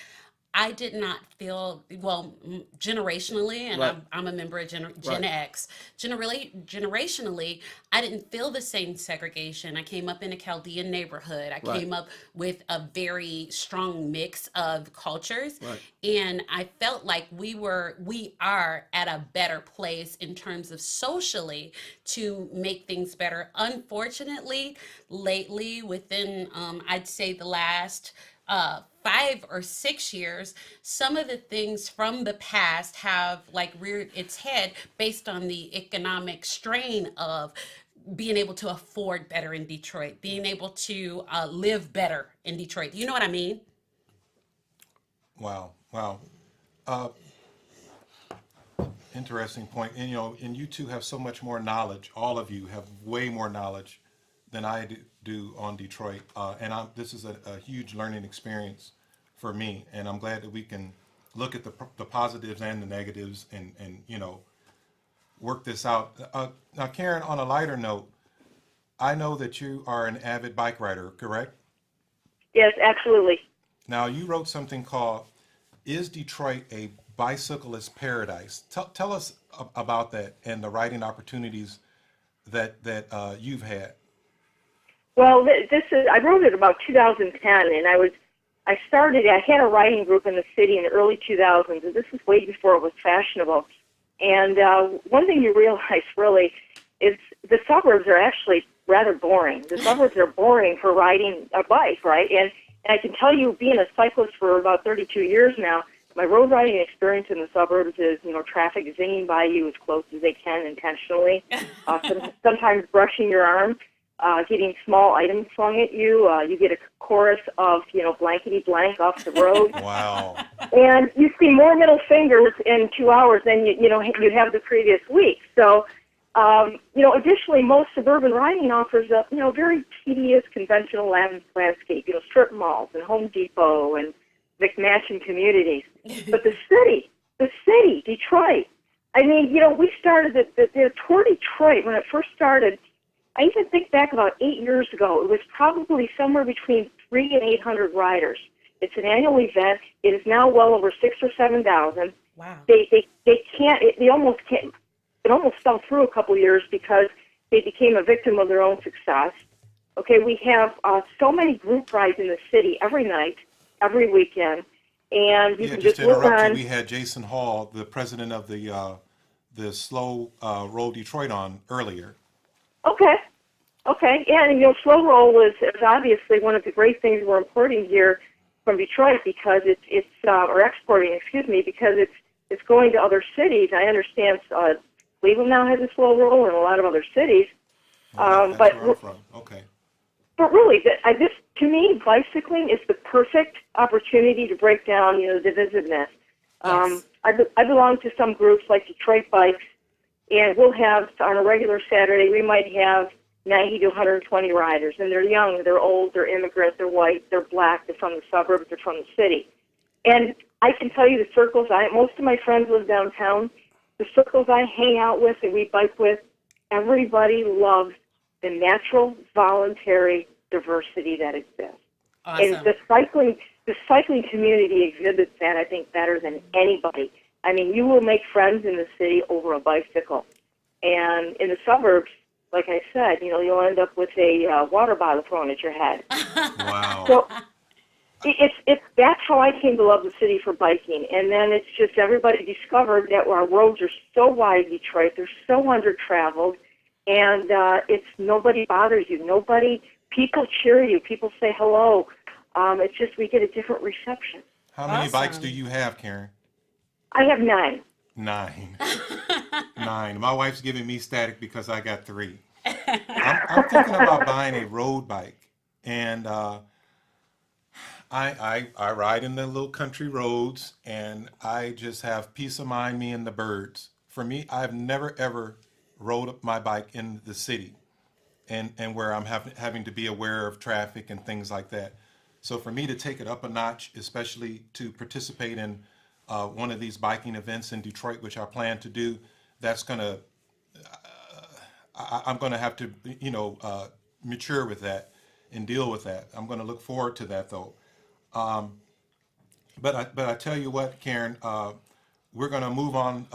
I did not feel, well, generationally, and Right. I'm a member of Gen Right. X, generationally, I didn't feel the same segregation. I came up in a Chaldean neighborhood. I Right. came up with a very strong mix of cultures. Right. And I felt like we are at a better place in terms of socially to make things better. Unfortunately, lately, within, I'd say the last 5 or 6 years, some of the things from the past have like reared its head based on the economic strain of being able to afford better in Detroit, being able to live better in Detroit. You know what I mean? Wow. Interesting point. And you two have so much more knowledge. All of you have way more knowledge than I do on Detroit. This is a huge learning experience for me. And I'm glad that we can look at the positives and the negatives and work this out. Now, Karen, on a lighter note, I know that you are an avid bike rider, correct? Yes, absolutely. Now, you wrote something called, "Is Detroit a Bicyclist Paradise?" Tell us about that and the writing opportunities that you've had. Well, I wrote it about 2010, and I had a writing group in the city in the early 2000s, and this was way before it was fashionable. And one thing you realize, really, is the suburbs are actually rather boring. The suburbs are boring for riding a bike, right? And I can tell you, being a cyclist for about 32 years now, my road riding experience in the suburbs is, traffic zinging by you as close as they can intentionally, sometimes brushing your arm, getting small items flung at you. You get a chorus of, blankety blank off the road. Wow. And you see more middle fingers in 2 hours than you have the previous week. So, additionally, most suburban riding offers a very tedious conventional landscape. Strip malls and Home Depot and McMansion communities. But the city, Detroit. I mean, we started the Tour Detroit when it first started. I even think back about 8 years ago. It was probably somewhere between 300 and 800 riders. It's an annual event. It is now well over 6,000 or 7,000. Wow. They almost can't. It almost fell through a couple years because they became a victim of their own success. Okay, we have so many group rides in the city every night, every weekend, and you can just just to look interrupt on. you, we had Jason Hall, the president of the Slow Roll Detroit, on earlier. Okay, yeah, and slow roll is obviously one of the great things we're importing here from Detroit because it's or exporting, because it's going to other cities. I understand Cleveland now has a slow roll and a lot of other cities. That's But where I'm from. Okay. But really, this to me, bicycling is the perfect opportunity to break down, the divisiveness. Yes. I belong to some groups like Detroit Bikes, and we'll have on a regular Saturday we might have 90 to 120 riders, and they're young, they're old, they're immigrant, they're white, they're black, they're from the suburbs, they're from the city. And I can tell you the circles, most of my friends live downtown. The circles I hang out with and we bike with, everybody loves the natural, voluntary diversity that exists. Awesome. And the cycling community exhibits that, I think, better than anybody. I mean, you will make friends in the city over a bicycle. And in the suburbs, like I said, you'll end up with a water bottle thrown at your head. Wow. So that's how I came to love the city for biking. And then it's just everybody discovered that our roads are so wide in Detroit, they're so under-traveled, and it's nobody bothers you. People cheer you. People say hello. It's just we get a different reception. How many bikes Awesome. do you have, Karen? I have 9. 9. 9. My wife's giving me static because I got 3. I'm thinking about buying a road bike, and I ride in the little country roads, and I just have peace of mind, me and the birds. For me, I've never ever rode my bike in the city, and where I'm having to be aware of traffic and things like that. So for me to take it up a notch, especially to participate in one of these biking events in Detroit, which I plan to do, that's gonna I'm gonna have to mature with that and deal with that. I'm gonna look forward to that though. But I tell you what, Karen, we're going to move on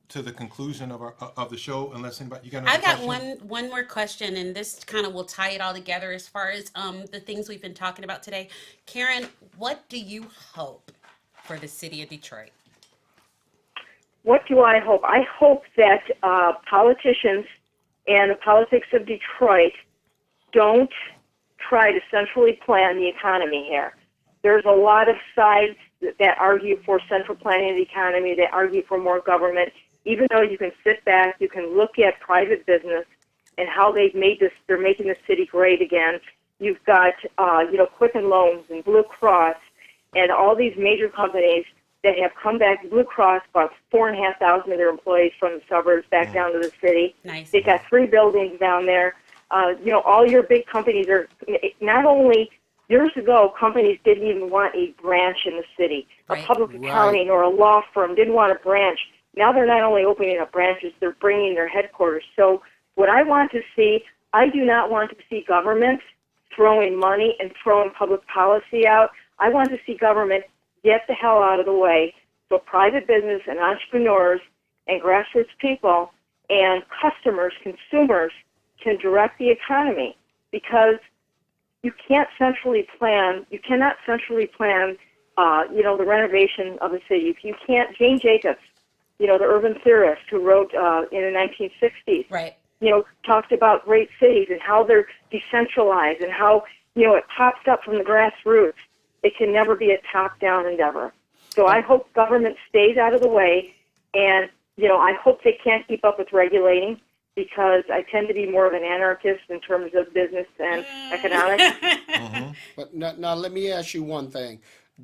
to the conclusion of the show. Unless anybody, you got another I got question? one more question, and this kind of will tie it all together as far as the things we've been talking about today. Karen, what do you hope for the city of Detroit? What do I hope? I hope that politicians and the politics of Detroit don't try to centrally plan the economy here. There's a lot of sides that argue for central planning of the economy, that argue for more government, even though you can sit back, you can look at private business and how they're making the city great again. You've got, Quicken Loans and Blue Cross and all these major companies that have come back. Blue Cross brought 4,500 of their employees from the suburbs back down to the city. Nice. They've got 3 buildings down there. All your big companies are not only. Years ago, companies didn't even want a branch in the city. Right. A public accounting or a law firm didn't want a branch. Now they're not only opening up branches, they're bringing their headquarters. So what I want to see, I do not want to see government throwing money and throwing public policy out. I want to see government get the hell out of the way so private business and entrepreneurs and grassroots people and customers, consumers, can direct the economy, because you cannot centrally plan, the renovation of a city. You can't, Jane Jacobs, the urban theorist who wrote in the 1960s, Right. Talked about great cities and how they're decentralized and how, it pops up from the grassroots. It can never be a top-down endeavor. So I hope government stays out of the way, and, I hope they can't keep up with regulating, because I tend to be more of an anarchist in terms of business and economics. But now let me ask you one thing.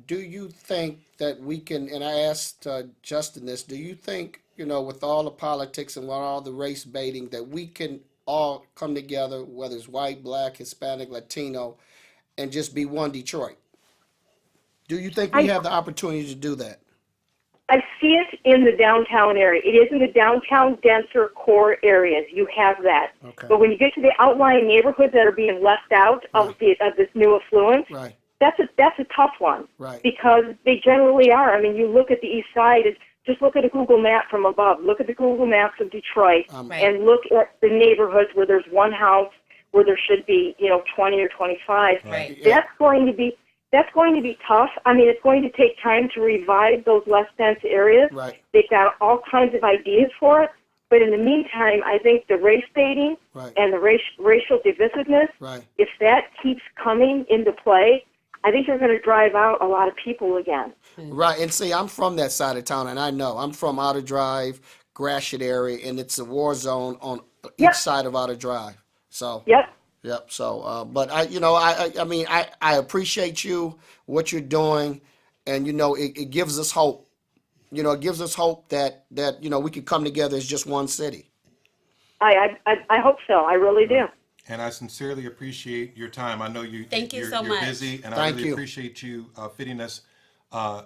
Do you think that we can, and I asked Justin this, do you think, with all the politics and with all the race baiting, that we can all come together, whether it's white, black, Hispanic, Latino, and just be one Detroit? Do you think we have the opportunity to do that? I see it in the downtown area. It is in the downtown, denser core areas. You have that. Okay. But when you get to the outlying neighborhoods that are being left out of this new affluence, Right. that's a tough one. Right. Because they generally are. I mean, you look at the east side, just look at a Google map from above. Look at the Google Maps of Detroit, Right. and look at the neighborhoods where there's one house where there should be, 20 or 25. Right. Yeah. That's going to be tough. I mean, it's going to take time to revive those less dense areas. Right. They've got all kinds of ideas for it. But in the meantime, I think the race baiting Right. and the racial divisiveness, Right. if that keeps coming into play, I think you're going to drive out a lot of people again. Right, and see, I'm from that side of town, and I know I'm from Outer Drive, Gratiot area, and it's a war zone on Yep. each side of Outer Drive. So, Yep. yep. So, but I appreciate you, what you're doing, and it gives us hope. It gives us hope that we can come together as just one city. I hope so. I really do. And I sincerely appreciate your time. I know Thank you you're, so you're much. busy, and I Thank really you. appreciate you fitting us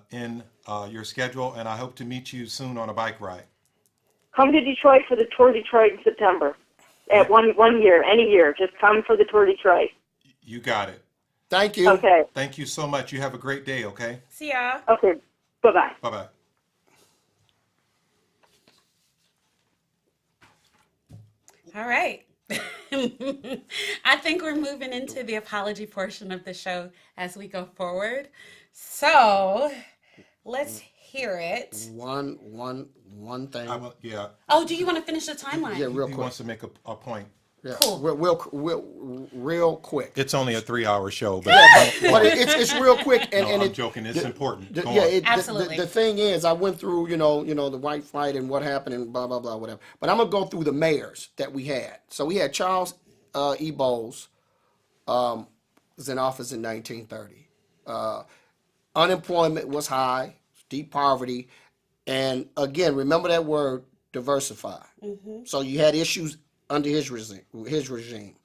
in your schedule. And I hope to meet you soon on a bike ride. Come to Detroit for the Tour Detroit in September. At one year, any year, just come for the Tour Detroit. You got it. Thank you. Okay. Thank you so much. You have a great day. Okay. See ya. Okay. Bye-bye. Bye bye. All right. I think we're moving into the apology portion of the show as we go forward. So let's hear it. One thing. Yeah. Oh, do you want to finish the timeline? Yeah, real He quick. wants to make a point. Yeah. Cool. Real quick. It's only a 3-hour show, but But it's real quick. And, no, and I'm joking. It's important. Go yeah, on. Absolutely. The thing is, I went through, the white flight and what happened and blah, blah, blah, whatever. But I'm going to go through the mayors that we had. So we had Charles E. Bowles, was in office in 1930. Unemployment was high, deep poverty. And again, remember that word, diversify. So you had issues under his regime.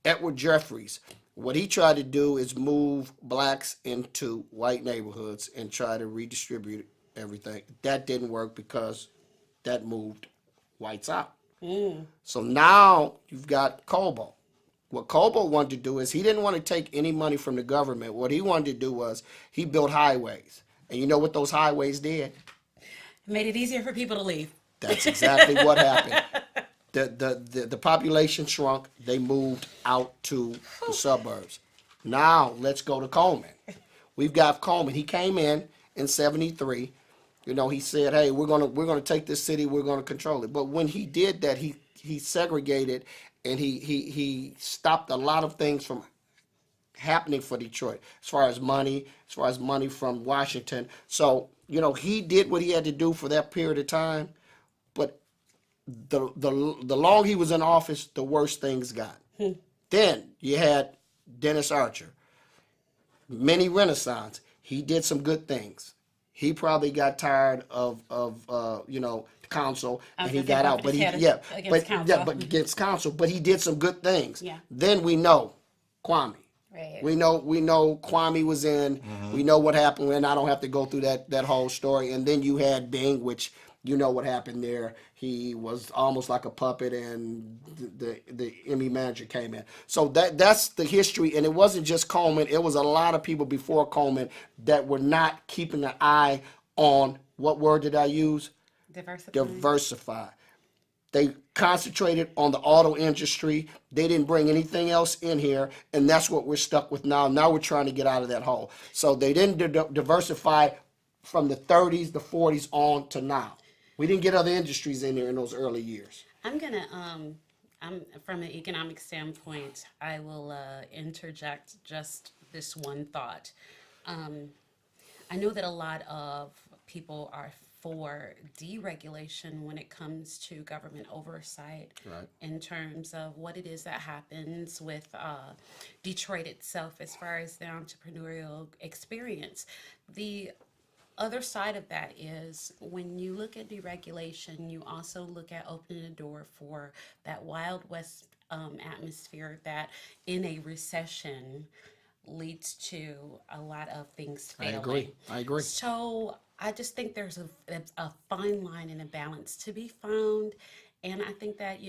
Edward Jeffries, what he tried to do is move blacks into white neighborhoods and try to redistribute everything. That didn't work because that moved whites out. So now you've got Cobo. What Cobo wanted to do is he didn't want to take any money from the government. What he wanted to do was he built highways. And you know what those highways did? It made it easier for people to leave. That's exactly what happened. The population shrunk. They moved out to the suburbs. Now let's go to Coleman. We've got Coleman. He came in '73. He said, "Hey, we're gonna take this city. We're gonna control it." But when he did that, he segregated and he stopped a lot of things from happening for Detroit as far as money from Washington. So he did what he had to do for that period of time, but the longer he was in office, the worse things got. Then you had Dennis Archer, mini renaissance. He did some good things. He probably got tired of council and he got out. But against council. But he did some good things. Yeah. Then we know Kwame. Right. We know Kwame was in. We know what happened, and I don't have to go through that whole story. And then you had Bing, which you know what happened there. He was almost like a puppet, and the Emmy manager came in. So that's the history, and it wasn't just Coleman. It was a lot of people before Coleman that were not keeping an eye on, what word did I use? Diversify. They concentrated on the auto industry. They didn't bring anything else in here, and that's what we're stuck with now. Now we're trying to get out of that hole. So they didn't diversify from the 30s, the 40s on to now. We didn't get other industries in there in those early years. I'm from an economic standpoint, I will interject just this one thought. I know that a lot of people are for deregulation when it comes to government oversight, Right. in terms of what it is that happens with Detroit itself as far as the entrepreneurial experience. The other side of that is when you look at deregulation, you also look at opening the door for that Wild West atmosphere that in a recession leads to a lot of things failing. I agree. So I just think there's a fine line and a balance to be found. And I think that,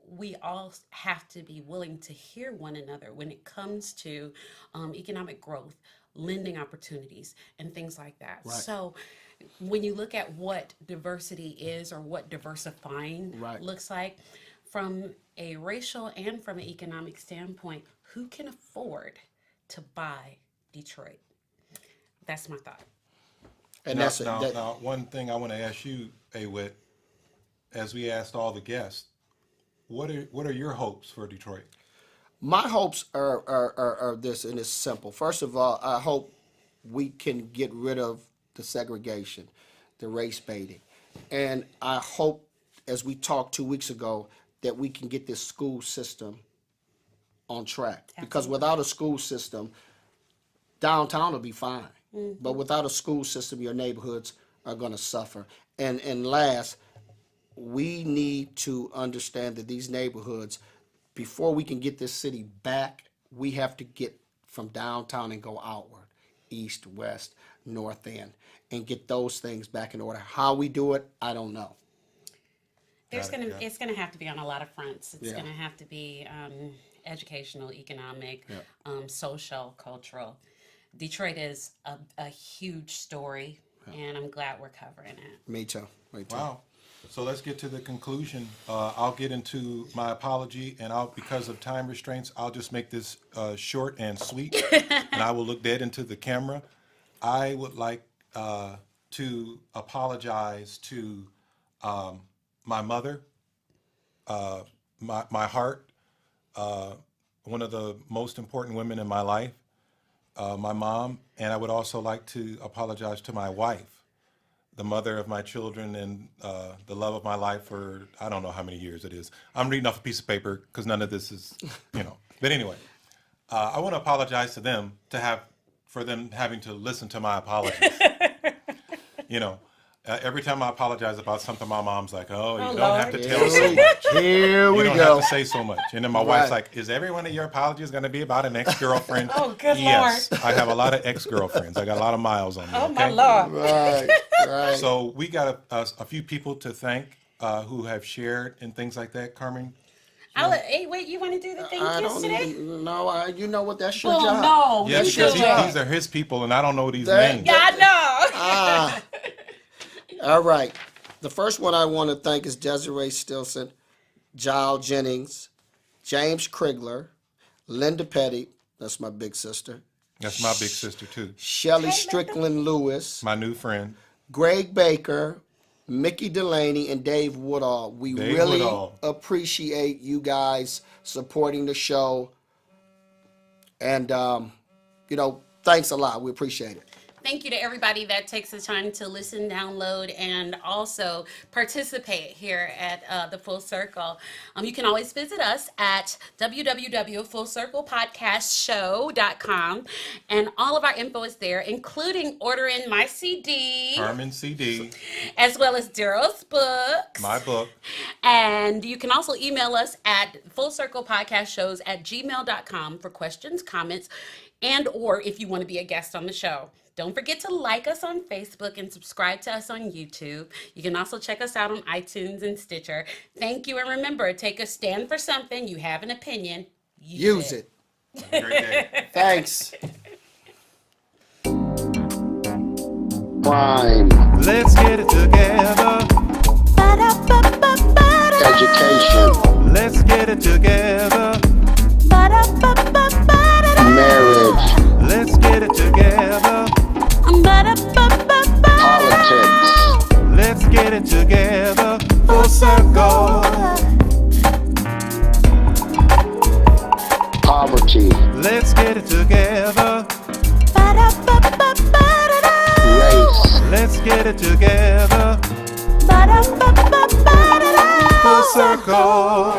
we all have to be willing to hear one another when it comes to economic growth, lending opportunities, and things like that. Right. So when you look at what diversity is or what diversifying Right. looks like, from a racial and from an economic standpoint, who can afford to buy Detroit? That's my thought. And now, one thing I want to ask you, Awit, as we asked all the guests, what are your hopes for Detroit? My hopes are this, and it's simple. First of all, I hope we can get rid of the segregation, the race baiting. And I hope, as we talked 2 weeks ago, that we can get this school system on track. Because without a school system, downtown will be fine. But without a school system, your neighborhoods are going to suffer. And last, we need to understand that these neighborhoods, before we can get this city back, we have to get from downtown and go outward, east, west, north end, and get those things back in order. How we do it, I don't know. It's gonna have to be on a lot of fronts. It's Yeah. gonna have to be educational, economic, social, cultural. Detroit is a huge story, and I'm glad we're covering it. Me too. Wow. So let's get to the conclusion. I'll get into my apology, and because of time restraints, I'll just make this short and sweet, and I will look dead into the camera. I would like to apologize to my mother, my heart, one of the most important women in my life, my mom, and I would also like to apologize to my wife, the mother of my children and the love of my life for I don't know how many years it is. I'm reading off a piece of paper because none of this is, But anyway, I want to apologize to them for them having to listen to my apologies. Every time I apologize about something, my mom's like, "Oh, you don't have to tell so much. Here we You don't go. have to say so much." And then my wife's like, "Is every one of your apologies going to be about an ex-girlfriend?" Oh, good Yes, I have a lot of ex-girlfriends. I got a lot of miles on me. Oh, okay? my Lord. Right. So we got a few people to thank who have shared and things like that. Carmen, Hey, wait, you want to do the thank I yous don't today? even know. You know what? That's your Oh, job. no. yes, you because do it. these are his people, and I don't know these That- names. Yeah, I know. All right. The first one I want to thank is Desiree Stilson, Giles Jennings, James Krigler, Linda Petty. That's my big sister. That's my big sister too. Shelley Strickland Lewis, My new friend. Greg Baker, Mickey Delaney, and Dave Woodall. We Dave really Woodall. appreciate you guys supporting the show. And, thanks a lot. We appreciate it. Thank you to everybody that takes the time to listen, download, and also participate here at the Full Circle. You can always visit us at www.fullcirclepodcastshow.com, and all of our info is there, including ordering my CD, Carmen CD, as well as Darryl's books. my book. And you can also email us at fullcirclepodcastshows@gmail.com for questions, comments, and or if you want to be a guest on the show. Don't forget to like us on Facebook and subscribe to us on YouTube. You can also check us out on iTunes and Stitcher. Thank you, and remember, take a stand for something. You have an opinion. Use it. Have a great day. Thanks. Crime, Let's get it together. education, Let's get it together. marriage, Let's get it together. politics, Let's get it together. Full circle. poverty, Let's get it together. race, Let's get it together. Full circle.